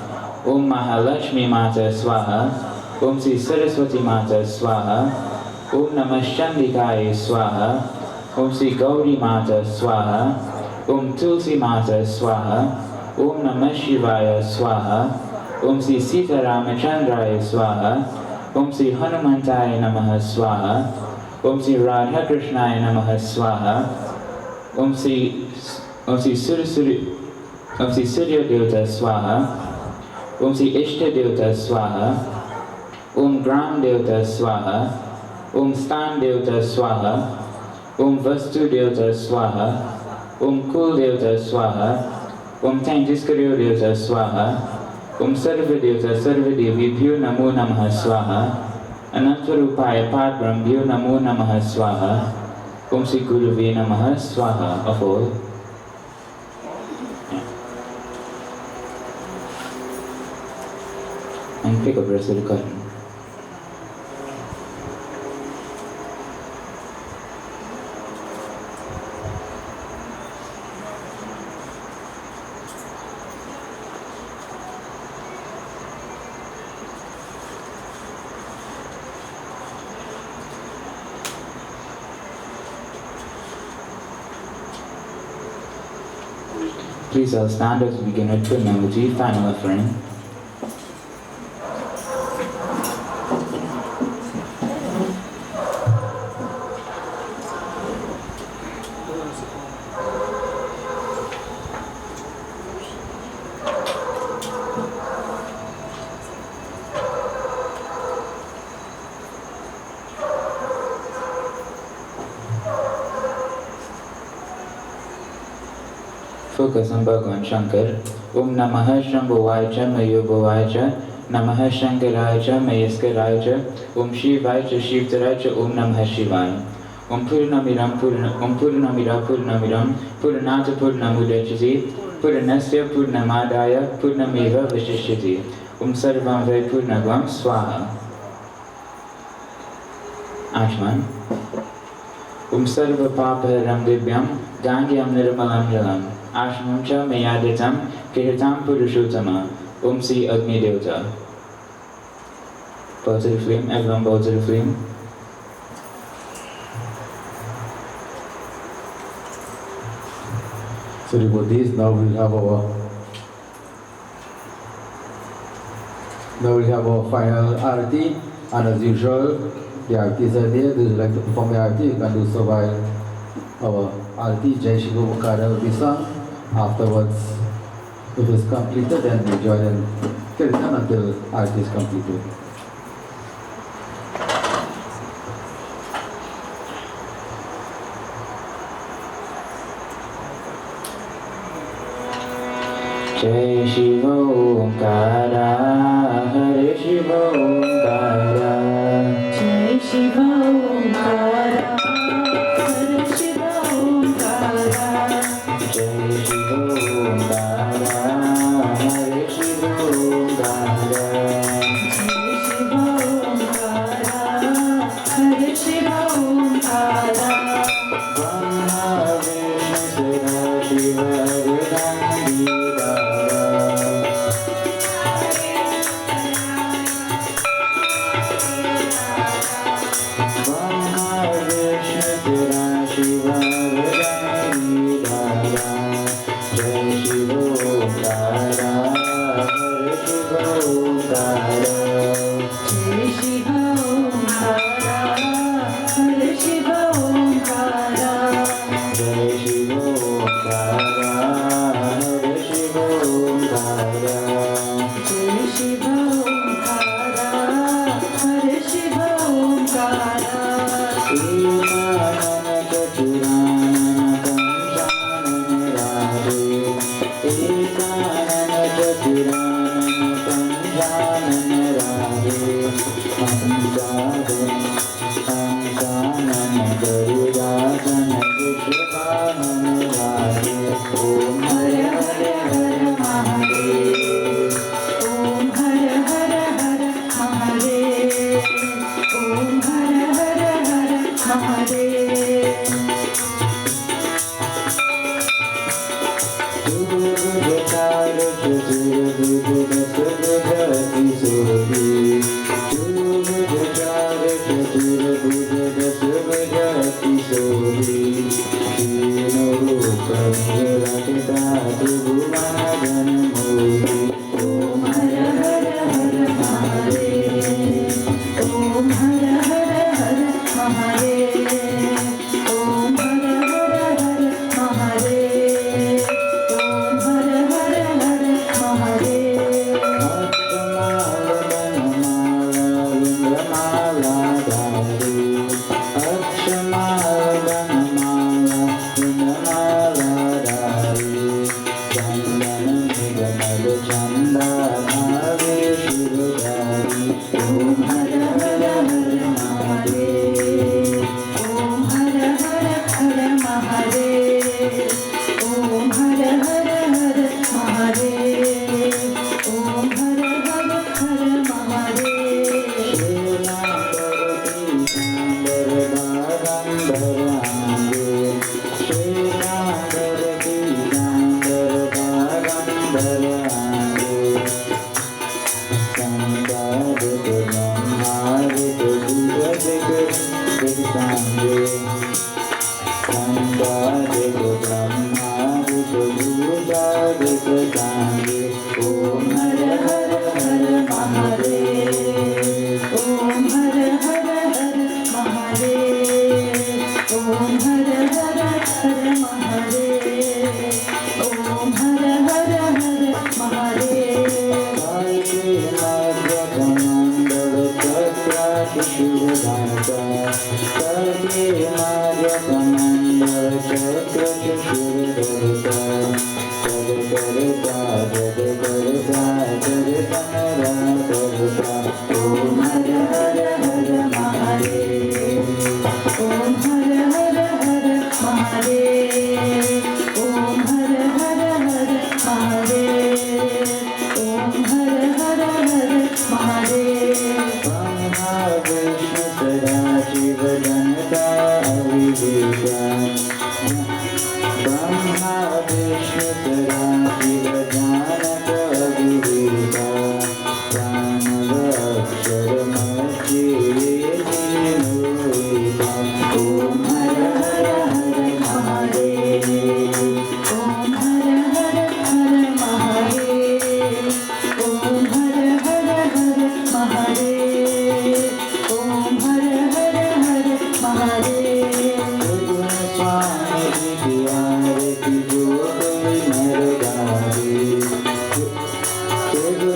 Om Mahalakshmi Mata Swaha. Om Sri Saraswati Mata Swaha. Om Namah Chandikaya Swaha. Om Sri Gauri Mata Swaha. Om Tulsi Mata Swaha. Om Namah Shivaya Swaha. Om Sri Sita Ramachandraya Swaha. Om Sri Hanumantaya Namaha Swaha. Om Sri Radha Krishnaya Namaha Swaha. Om Sri Surya Devta Swaha. Om Sri Ishta Devta Swaha. Om Gram Devta Swaha. Om Stan Devta Swaha. Om Vastu Devta Swaha. Om Kul Devta Swaha. Om Tangiskaryo Devta Swaha. Om Sarva Devta Sarva Devibhyo Namo Namaha Swaha. Anantvarupaya Padbrahmbhyo Namo Namaha Swaha. Om Sri Gurave Namaha Swaha of all. and pick up the rest of the cotton. Please all stand as we begin with Purnamati, final offering. Focus on Bhagavan Shankar. Om Namaha Shambhavaya Mayobhavaya Namaha Shankaraya Mayaskaraya Om Shivaya Shivtaraya Om Namaha Shivaya Om Purnamiram Purnata Purnamudachati Purnasya Purnamadaya Purnameva Vishishyati Om Sarvam Vai Purnagvam Swaha. Atman. Om Sarva Papaharam Divyam Gangyam Nirmalam Jalam Ashmam cha Mayaditam Kiritam Purushottama Om Sri Agni Devata. Bow to the flame, everyone bow to the flame. So devotees, now we have our final arati, and as usual, the artis are there. Those who like to perform the arati, you can do so while our arati, Jai Shiv Mukara will be sung. Afterwards, if it is completed, then we join in kirtan until arati is completed. Jai Shiva Omkara, Hare Shiva Omkara. Jai Shiva Omkara, Hare Shiva Omkara. Jai Shiva Omkara, Hare Shiva Omkara. Jai Shiva Omkara, Hare Shiva Omkara. Brahma Vishnu Shiva Hare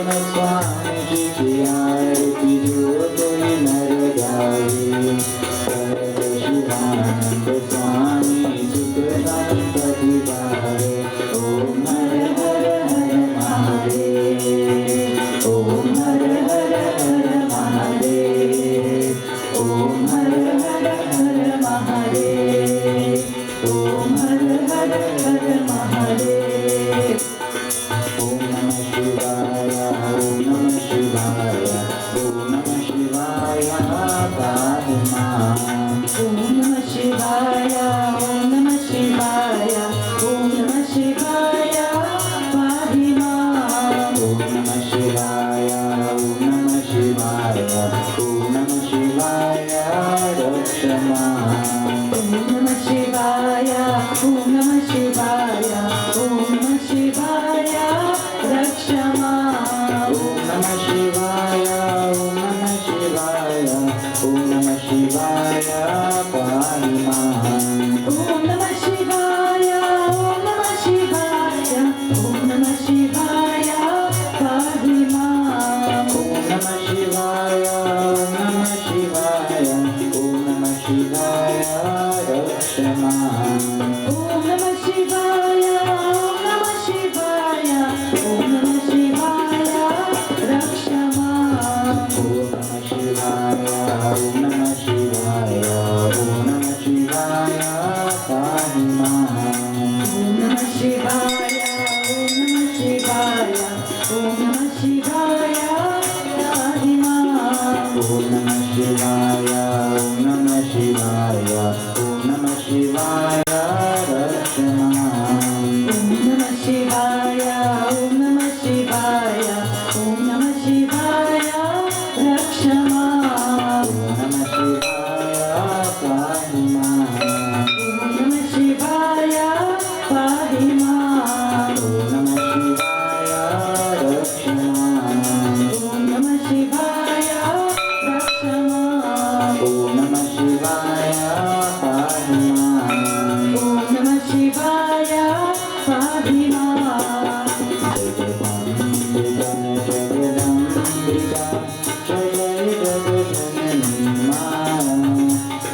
Jagannath Swami ji की आरती जो कोई नर गावे सहज शिवानंद स्वामी सुख संपत्ति पावे ओम हर हर हर महादेव ओम हर हर हर महादेव ओम हर हर हर महादेव ओम हर हर हर महादेव ओम नमः शिवाय ओम नमः शिवाय ओम नमः शिवाय पाहि मां ओम नमः शिवाय ओम नमः शिवाय ओम नमः शिवाय पाहि मां ओम नमः शिवाय ओम नमः शिवाय ओम नमः शिवाय रक्ष मां ओम नमः शिवाय ओम नमः शिवाय ओम नमः शिवाय रक्ष मां ओम नमः शिवाय ओम नमः शिवाय ओम नमः शिवाय पाहि मां ओम नमः शिवाय ओम नमः शिवाय ओम नमः शिवाय पाहि मां ओम नमः शिवाय ओम नमः शिवाय ओम नमः शिवाय रक्ष मां ओम नमः शिवाय ओम नमः शिवाय ओम नमः शिवाय रक्ष मां ओम नमः शिवाय ओम नमः शिवाय ओम नमः शिवाय पाहि मां ओम नमः शिवाय ओम नमः शिवाय ओम नमः शिवाय पाहि मां ओम नमः शिवाय ओम नमः शिवाय ओम नमः शिवाय रक्ष मां ओम नमः शिवाय ओम नमः शिवाय ओम नमः शिवाय रक्ष मां ओम नमः शिवाय पाहि मां ओम नमः शिवाय पाहि मां ओम नमः शिवाय रक्ष मां ओम नमः शिवाय रक्ष मां ओम नमः शिवाय पाहि मां ओम नमः शिवाय पाहि मां जगदम्बिका जगदम्बिका जय जगजननी मां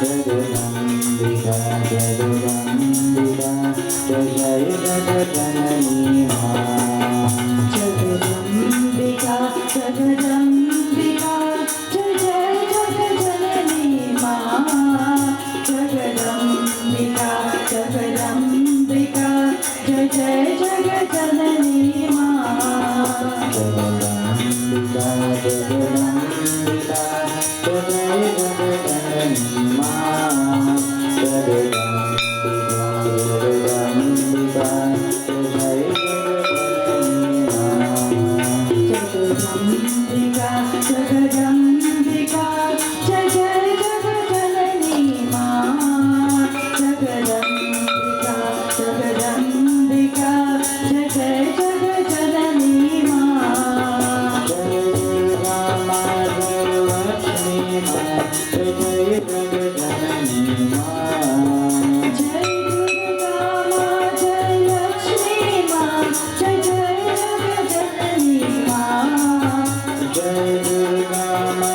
जगदम्बिका जगदम्बिका जय जगजननी मां जगदम्बिका जगदम्बिका जय जय जगजननी मां जगदम्बिका जगदम्बिका जय जय जगजननी मां जगदम्बिका जगदम्बिका जय जगजननी मां जगदम्बिका जगदम्बिका जय जगजननी मां जगदम्बिका जगदम्बिका जय जय जगजननी मां जगदम्बिका जगदम्बिका जय जय जगजननी मां जय दुर्गा मां जय लक्ष्मी मां जय जगजननी मां जय दुर्गा मां जय लक्ष्मी मां जय जय जगजननी मां जय दुर्गा मां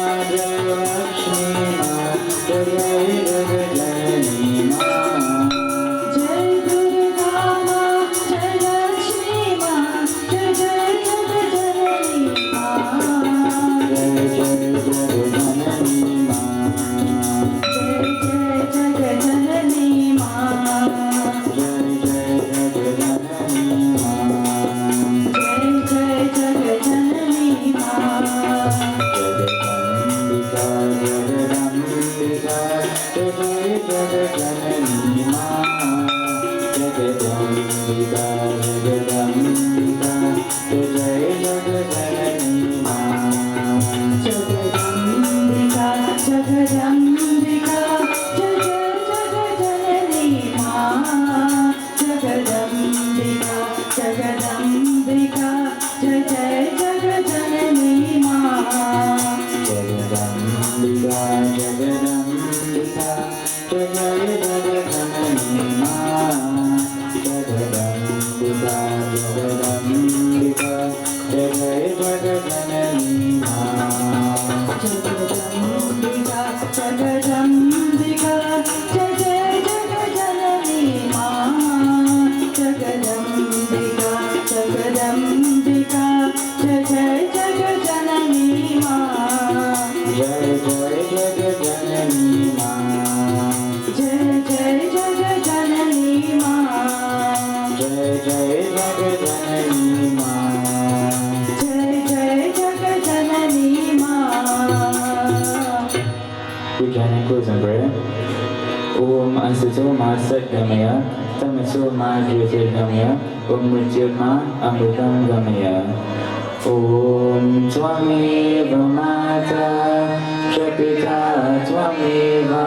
जय जगजननी माँ जगदम्बिका जगदम्बिका जय जय जगजननी माँ जगदम्बिका जगदम्बिका जय जय जगजननी माँ जय जय जगजननी माँ जय जय जगजननी माँ जय जय जगजननी माँ जय जय जगजननी माँ We join in closing prayer. Om Asito Ma Satgamaya Tamaso Ma Jyotirgamaya Om Mrityurma Amritam Gamaya Om Tvameva Mata Chapita Tvameva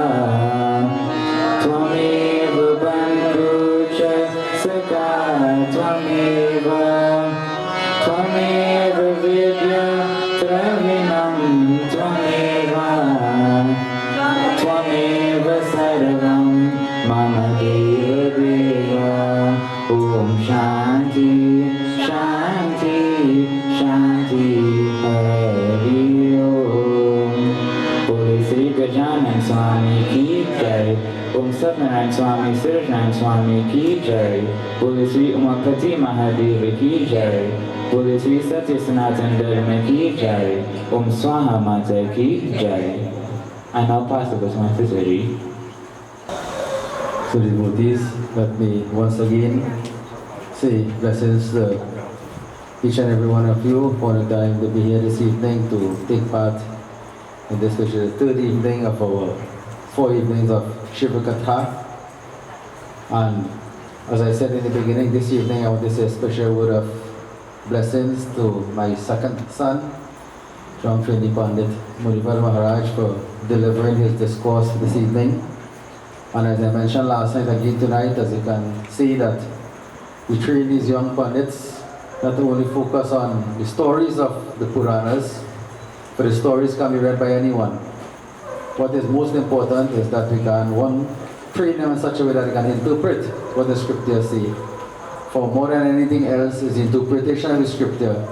Tvameva Bandhu Cha Saka Tvameva Tvameva Vidya Travinam Tvameva Tvameva Sarvam Mama Deva Deva Om Shanti Shanti Shanti Hari Om Bole Sri Gajanan Swami Ki Jai Om Satnarayan Swami Sirjan Swami Ki Jai Bole Sri Umadutt Mahadeva Ki Jai Bole Sri Satya Sanatan Dharma Ki Jai Om SWAHA Mata Ki Jai. I now pass the baton to Siri. So devotees, let me once again say blessings to each and every one of you for the time to be here this evening to take part in this, which is the third evening of our 4 evenings of Shiva Katha. And as I said in the beginning, this evening I want to say a special word of blessings to my second son, John Pundit Munivar Maharaj, for delivering his discourse this evening. And as I mentioned last night, again tonight, as you can see that we train these young Pundits not to only focus on the stories of the Puranas, but the stories can be read by anyone. What is most important is that we can, one, train them in such a way that they can interpret what the scriptures say. For more than anything else is the interpretation of the scripture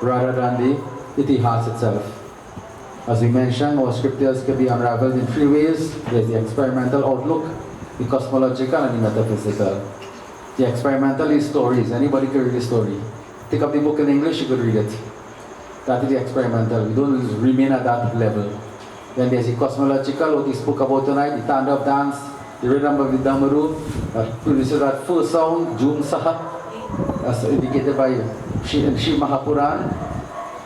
rather than the itihas itself. As we mentioned, our scriptures can be unraveled in 3 ways. There's the experimental outlook, the cosmological, and the metaphysical. The experimental is stories. Anybody can read a story. Take up the book in English, you could read it. That is the experimental. We don't remain at that level. Then there's the cosmological, what we spoke about tonight, the stand-up dance, the rhythm of the Jagroo, that produces that first sound, Jum Saha, as indicated by Shiv Mahapuran.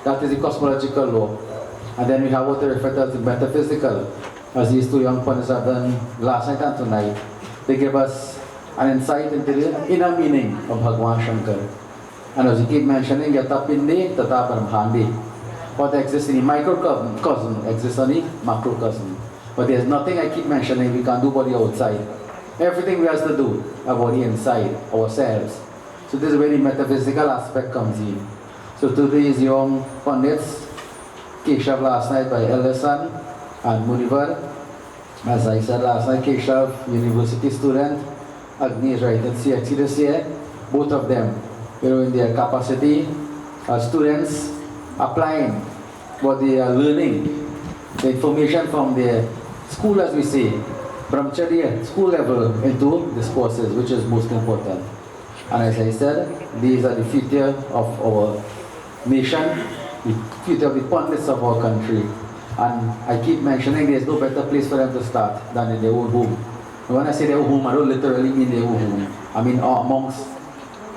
That is the cosmological law. And then we have what they refer to as the metaphysical, as these 2 young Pundits have done last night and tonight. They give us an insight into the inner meaning of Bhagwan Shankar. And as we keep mentioning, Yata Pinde, Tata Brahmandi. What exists in the microcosm exists in the macrocosm. But there's nothing I keep mentioning we can do about the outside. Everything we have to do about the inside, ourselves. So this is where the metaphysical aspect comes in. So today's young Pundits, Keshav last night by elder son, and Munivar, as I said last night, Keshav, university student, Agni is right at CXC this year. Both of them, in their capacity as students, applying what they are learning, the information from their school, as we say, brahmacharya, school level, into these courses, which is most important. And as I said, these are the future of our nation, the future of the Pundits of our country. And I keep mentioning there's no better place for them to start than in their own home. And when I say their own home, I don't literally mean their own home. I mean amongst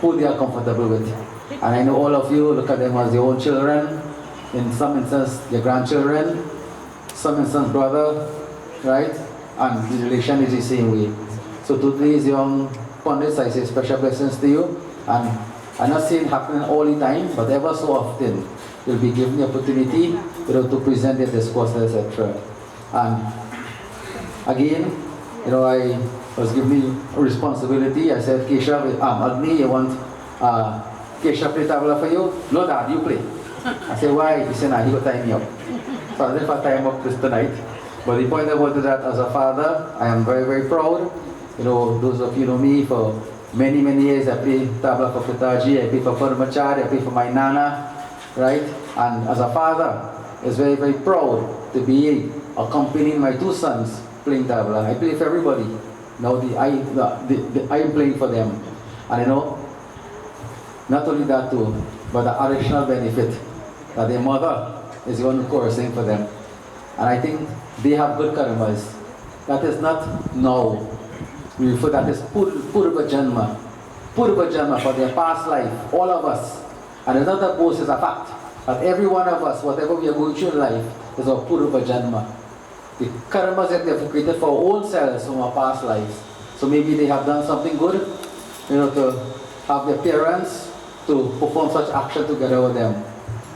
who they are comfortable with. And I know all of you look at them as your own children, in some instance your grandchildren, some instance brother, right? And the relation is the same way. So to these young Pundits, I say special blessings to you. And I'm not saying happening all the time, but ever so often you'll be given the opportunity to present their discourses, etc. And again, I was given a responsibility. I said, Keshav, Agni, you want Keshav play tabla for you? No, Dad, you play. I said, why? He said, nah, he got time me up. So I didn't have time up this tonight. But the point about that, as a father, I am very, very proud. Those of you know me for many, many years. I play tabla for Pitaji, I play for Parmachari, I play for my Nana. right? And as a father, is very, very proud to be accompanying my two sons playing tabla. I play for everybody. Now I am playing for them. And you know, not only that too, but the additional benefit that their mother is the one chorusing for them. And I think they have good karmas. That is not now. We refer that as Purva Janma. Purva Janma, for their past life, all of us. And it's not a boast, it's a fact. That every one of us, whatever we are going through in life, is our Purva Janma. The karmas that they have created for our own selves from our past lives. So maybe they have done something good, you know, to have their parents to perform such action together with them.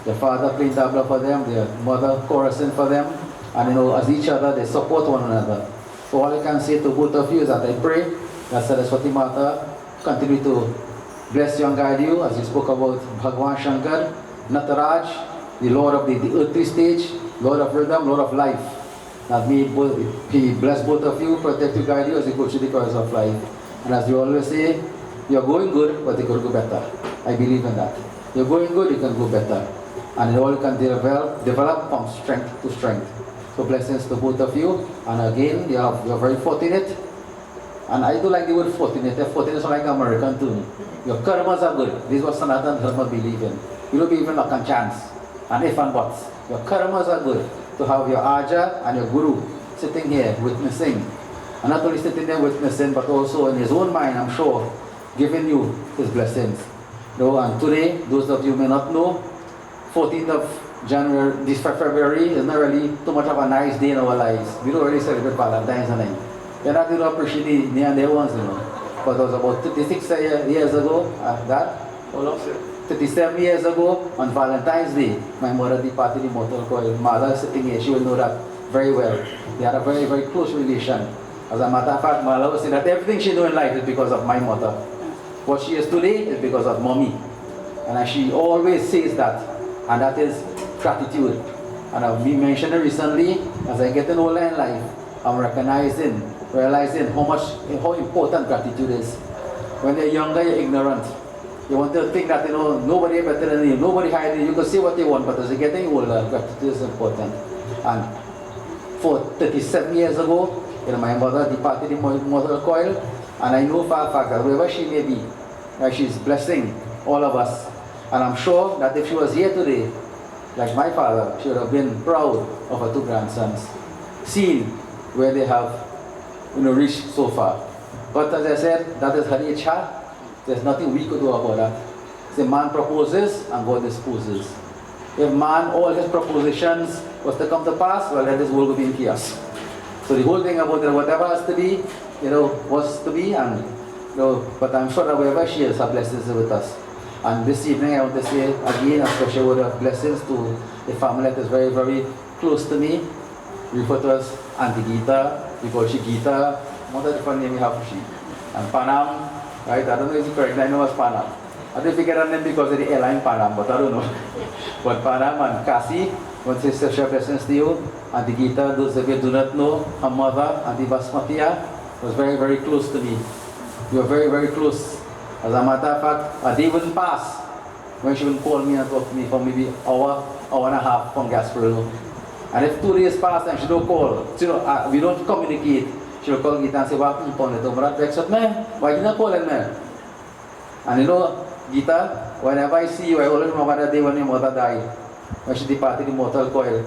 Their father playing tabla for them, their mother chorusing for them, and you know, as each other, they support one another. So all I can say to both of you is that I pray that Saraswati Mata continue to bless you and guide you, as you spoke about Bhagwan Shankar, Nataraj, the Lord of the earthly stage, Lord of rhythm, Lord of life. That may He bless both of you, protect you, guide you as you go through the course of life. And as you always say, you're going good, but you can go better. I believe in that. You're going good, you can go better. And you all can develop from strength to strength. So blessings to both of you. And again, you're very fortunate. And I do like the word fortunate. Fortunate is like American too. Your karmas are good. This is what Sanatan Dharma believe in. You don't believe in luck and chance and if and buts. Your karmas are good. To have your Aja and your Guru sitting here witnessing. And not only sitting there witnessing, but also in his own mind, I'm sure, giving you his blessings. You know, and today, those of you may not know, 14th of January, this February is not really too much of a nice day in our lives. We don't really celebrate Valentine's Day. We're not going to appreciate the near and dear ones, you know. But it was about 36 years ago, 37 years ago, on Valentine's Day, my mother departed the mortal coil. Mother sitting here, she will know that very well. They had a very, very close relation. As a matter of fact, mother was saying that everything she knows in life is because of my mother. What she is today is because of mommy. And she always says that, and that is gratitude. And I've been mentioning recently, as I get older in life, I'm realizing how important gratitude is. When you're younger, you're ignorant. You want to think that, you know, nobody better than you, nobody higher than you. You can say what you want, but as you're getting older, gratitude is important. And for 37 years ago, you know, my mother departed in mortal coil, and I know for a fact that wherever she may be, she's blessing all of us. And I'm sure that if she was here today, like my father, she would have been proud of her two grandsons, seeing where they have, you know, reached so far. But as I said, that is Hari Ichha. There's nothing we could do about that. The man proposes and God disposes. If man, all his propositions was to come to pass, well, then this world would be in chaos. So the whole thing about it, whatever has to be, you know, was to be, and you know, but I'm sure that wherever she is, her blessings are with us. And this evening, I want to say again a special word of blessings to a family that is very, very close to me. We refer to as Auntie Gita, we call she Gita. What a different name we have for she. And Panam, right? I don't know if it's correct, I know it's Panam. I don't forget her name because of the airline Panam, but I don't know. But Panam and Kasi, I want to say special blessings to you. Auntie Gita, those of you who do not know, her mother, Auntie Basmatia, was very, very close to me. You were very, very close. As a matter of fact, a day wouldn't pass when she would call me and talk to me for maybe hour and a half from Gasparilla. And if 2 days pass and she don't call, so, you know, we don't communicate, she will call Gita and say, "What Pundit, Umadutt, except me, why you not calling me?" And you know, Gita, whenever I see you, I always remember that day when your mother died, when she departed in mortal coil.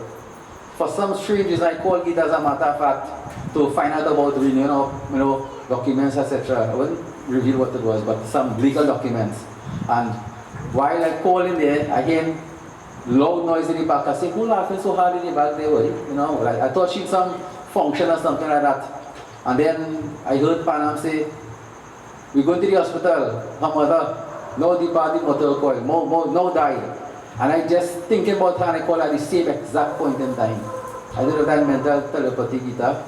For some strange reason, I called Gita, as a matter of fact, to find out about renewing of, you know, documents, etc. I wouldn't reveal what it was, but some legal documents. And while I called in there, again, loud noise in the back. I said, "Who laughing so hard in the back there?" You know, like I thought she'd some function or something like that. And then I heard Panam say, "We're going to the hospital. Her mother, no departed mortal coil, no died." And I just thinking about her and I called her at the same exact point in time. I don't know that mental telepathy, Gita.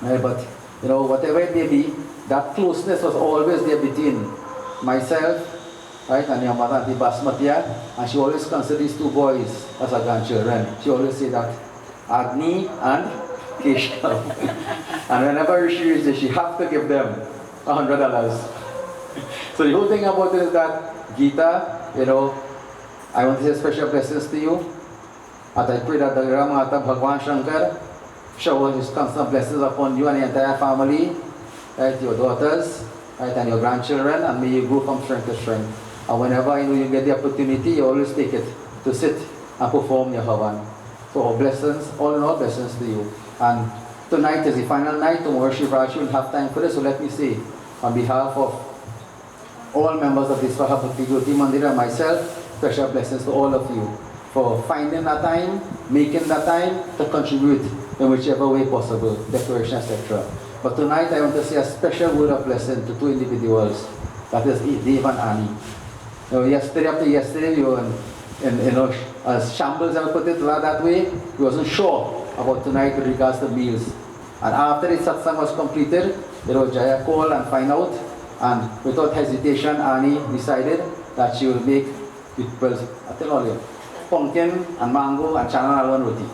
But, you know, whatever it may be, that closeness was always there between myself, right, and your mother, Auntie Basmatia, and she always considered these two boys as her grandchildren. She always said that, Agni and Keshav. And whenever she reaches, she has to give them $100. So the whole thing about it is that Gita, you know, I want to say special blessings to you. And I pray that the Ramata Bhagwan Shankar shower his constant blessings upon you and the entire family, right, your daughters, right, and your grandchildren, and may you grow from strength to strength. And whenever you get the opportunity, you always take it to sit and perform your Havan. So all blessings, all in all blessings to you. And tonight is the final night. Tomorrow Shivraj will have time for this. So let me say, on behalf of all members of the SWAHA Bhakti JYOTI Mandir and myself, special blessings to all of you for finding that time, making that time to contribute in whichever way possible, decoration, etc. But tonight I want to say a special word of blessing to two individuals, that is Dave and Annie. Yesterday after yesterday, we were in as shambles, I put it that way, we wasn't sure about tonight with regards to meals. And after the satsang was completed, Jaya called and find out, and without hesitation, Annie decided that she will make, well, I tell all you, pumpkin and mango and chana alwan roti.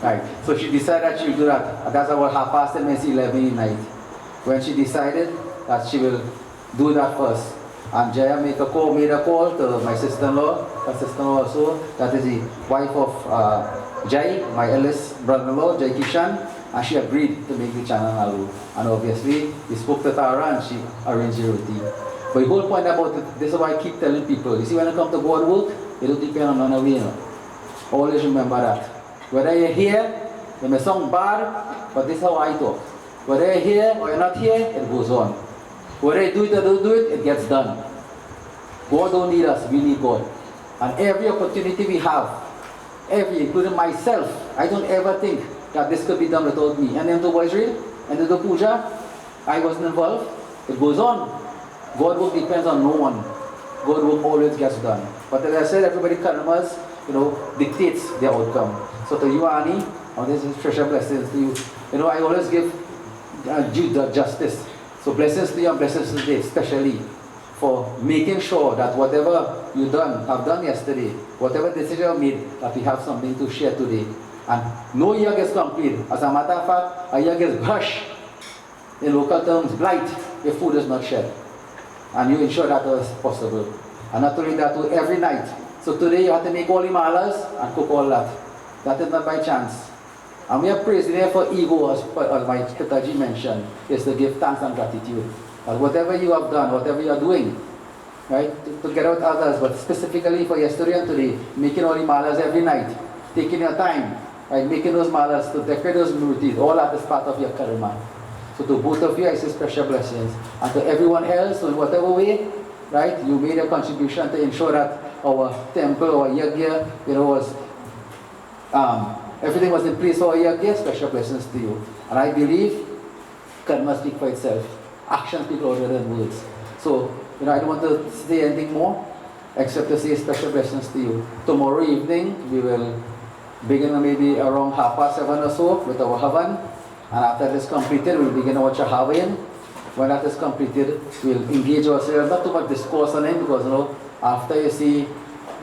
Right. So she decided that she will do that. And that's about 11:30 in the night. When she decided that she will do that first. And Jaya made a call to my sister-in-law, her sister-in-law also, that is the wife of Jai, my eldest brother-in-law, Jai Kishan, and she agreed to make the chana aloo. And obviously, we spoke to Tara and she arranged the roti. But the whole point about it, this is why I keep telling people, you see, when it comes to God work, it don't depend on none of you. Always remember that. Whether you're here, you may sound bad, but this is how I talk. Whether you're here or you're not here, it goes on. Whether you do it or don't do it, it gets done. God don't need us, we need God. And every opportunity we have, including myself, I don't ever think that this could be done without me. And then the Israel, and then the puja, I wasn't involved. It goes on. God work depends on no one. God work always gets done. But as I said, everybody karmas, dictates their outcome. So to you, Annie, this is special blessings to you. I always give due justice. So blessings to you and blessings today, especially for making sure that whatever you have done yesterday, whatever decision you made, that we have something to share today. And no year gets complete. As a matter of fact, a year gets brush. In local terms, blight, if food is not shared. And you ensure that is possible. And not only that, every night. So today you have to make all the malas and cook all that. That is not by chance. And we are praising here for ego, as my Pitaji mentioned, is to give thanks and gratitude. But whatever you have done, whatever you are doing, right, to get out others, but specifically for yesterday and today, making all the malas every night, taking your time, right, making those malas to decorate those murtis, all that is part of your karma. So to both of you, I say special blessings. And to everyone else, in whatever way, right, you made a contribution to ensure that our temple, our Yagya, was, everything was in place for our Yagya, special blessings to you. And I believe karma speaks for itself. Action speaks louder than words. So, I don't want to say anything more, except to say special blessings to you. Tomorrow evening, we will begin maybe around 7:30 or so with our Havan. And after this completed, we'll begin our Chahavan. When that is completed, we'll engage ourselves, not too much discourse on it, because after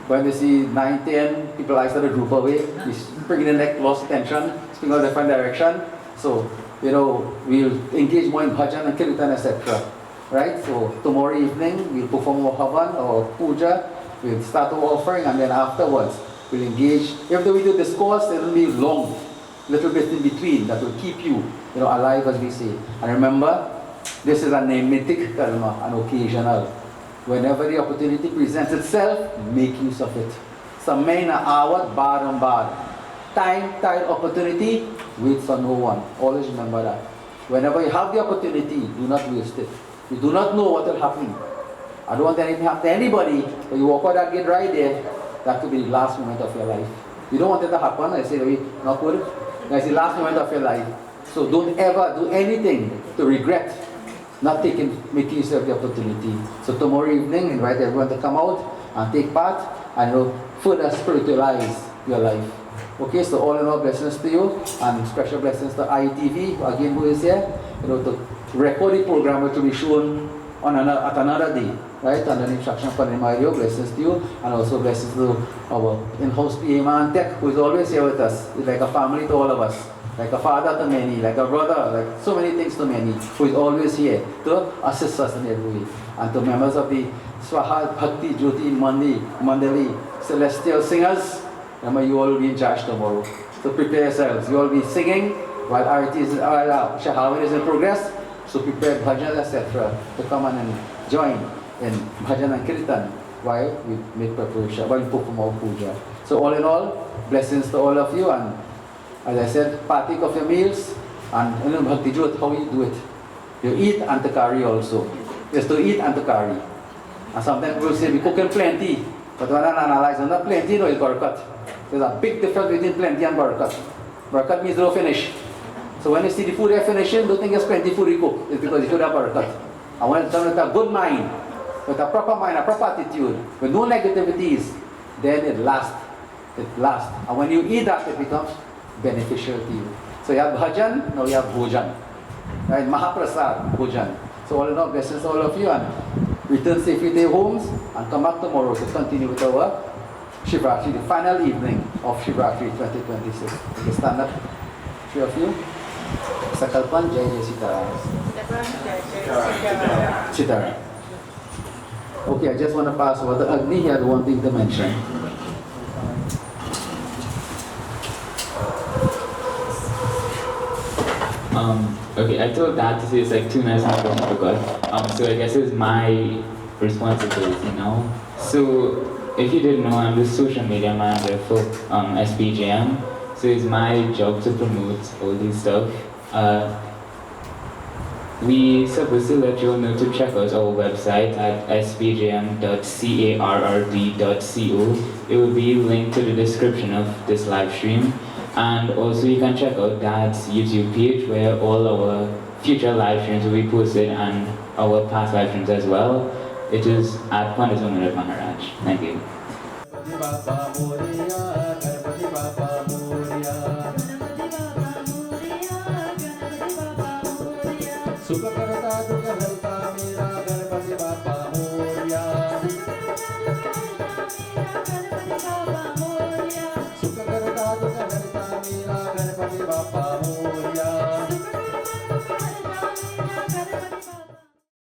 when you see 9, 10, people like to group away, we bring the neck, lost tension, speaking in a different direction. So, we'll engage more in bhajan and kirtan, etc. Right? So tomorrow evening, we'll perform our Havan or puja, we'll start our offering, and then afterwards, we'll engage. If we do discourse, it will be long. Little bit in between that will keep you, alive, as we say. And remember, this is a nemitic karma, an occasional. Whenever the opportunity presents itself, make use of it. Samay na awat bar and bar. Time, opportunity, wait for no one. Always remember that. Whenever you have the opportunity, do not waste it. You do not know what will happen. I don't want anything to happen to anybody, but you walk out that gate right there, that could be the last moment of your life. You don't want it to happen, I say, not good. That's the last moment of your life. So don't ever do anything to regret not making use of the opportunity. So tomorrow evening, invite everyone to come out and take part and further spiritualize your life. Okay, so all in all, blessings to you, and special blessings to ITV, again, who is here, to record the program, which will be shown at another day, right? Under the instruction of Mario, blessings to you, and also blessings to our in-house PA man Tech, who is always here with us. It's like a family to all of us, like a father to many, like a brother, like so many things to many, who is always here to assist us in every way. And to members of the SWAHA Bhakti JYOTI Mandali celestial singers. Remember, you all will be in charge tomorrow. So prepare yourselves. You all will be singing while Shahavan is in progress. So prepare bhajan, etc. to come on and join in bhajan and kirtan while we make preparation, while we perform our puja. So all in all, blessings to all of you, and as I said, partake of your meals, and in Bhakti Jyot, how you do it. You eat and to carry also. Just to eat and to carry. And sometimes people say we cook in plenty, but when I analyze, not plenty, no, it's barakat. There's a big difference between plenty and barakat. Barakat means no finish. So when you see the food you're finishing, don't think it's plenty food you cook. It's because you should have barakat. And when it's done with a good mind, with a proper mind, a proper attitude, with no negativities, then it lasts. It lasts. And when you eat that, it becomes beneficial to you. So you have bhajan, now you have bhojan. Right? Mahaprasad, bhojan. So all in all, blessings to all of you, and return safely to your homes, and come back tomorrow to continue with our Shivratri, the final evening of Shivratri 2026. You can stand up, three of you. Sakalpan, Jai Jai Sitaram. Sitaram. Okay, I just want to pass over the Agni. He had one thing to mention. Okay, I told Dad to say it's like 2 nights before I forgot. So I guess it's my responsibility now. So if you didn't know, I'm the social media manager for SPJM. So it's my job to promote all this stuff. We supposed to let you all know to check out our website at spjm.carrd.co. It will be linked to the description of this live stream. And also you can check out Dad's YouTube page where all our future live streams will be posted, and our past live streams as well. It is at Pundit Maharaj. Thank you.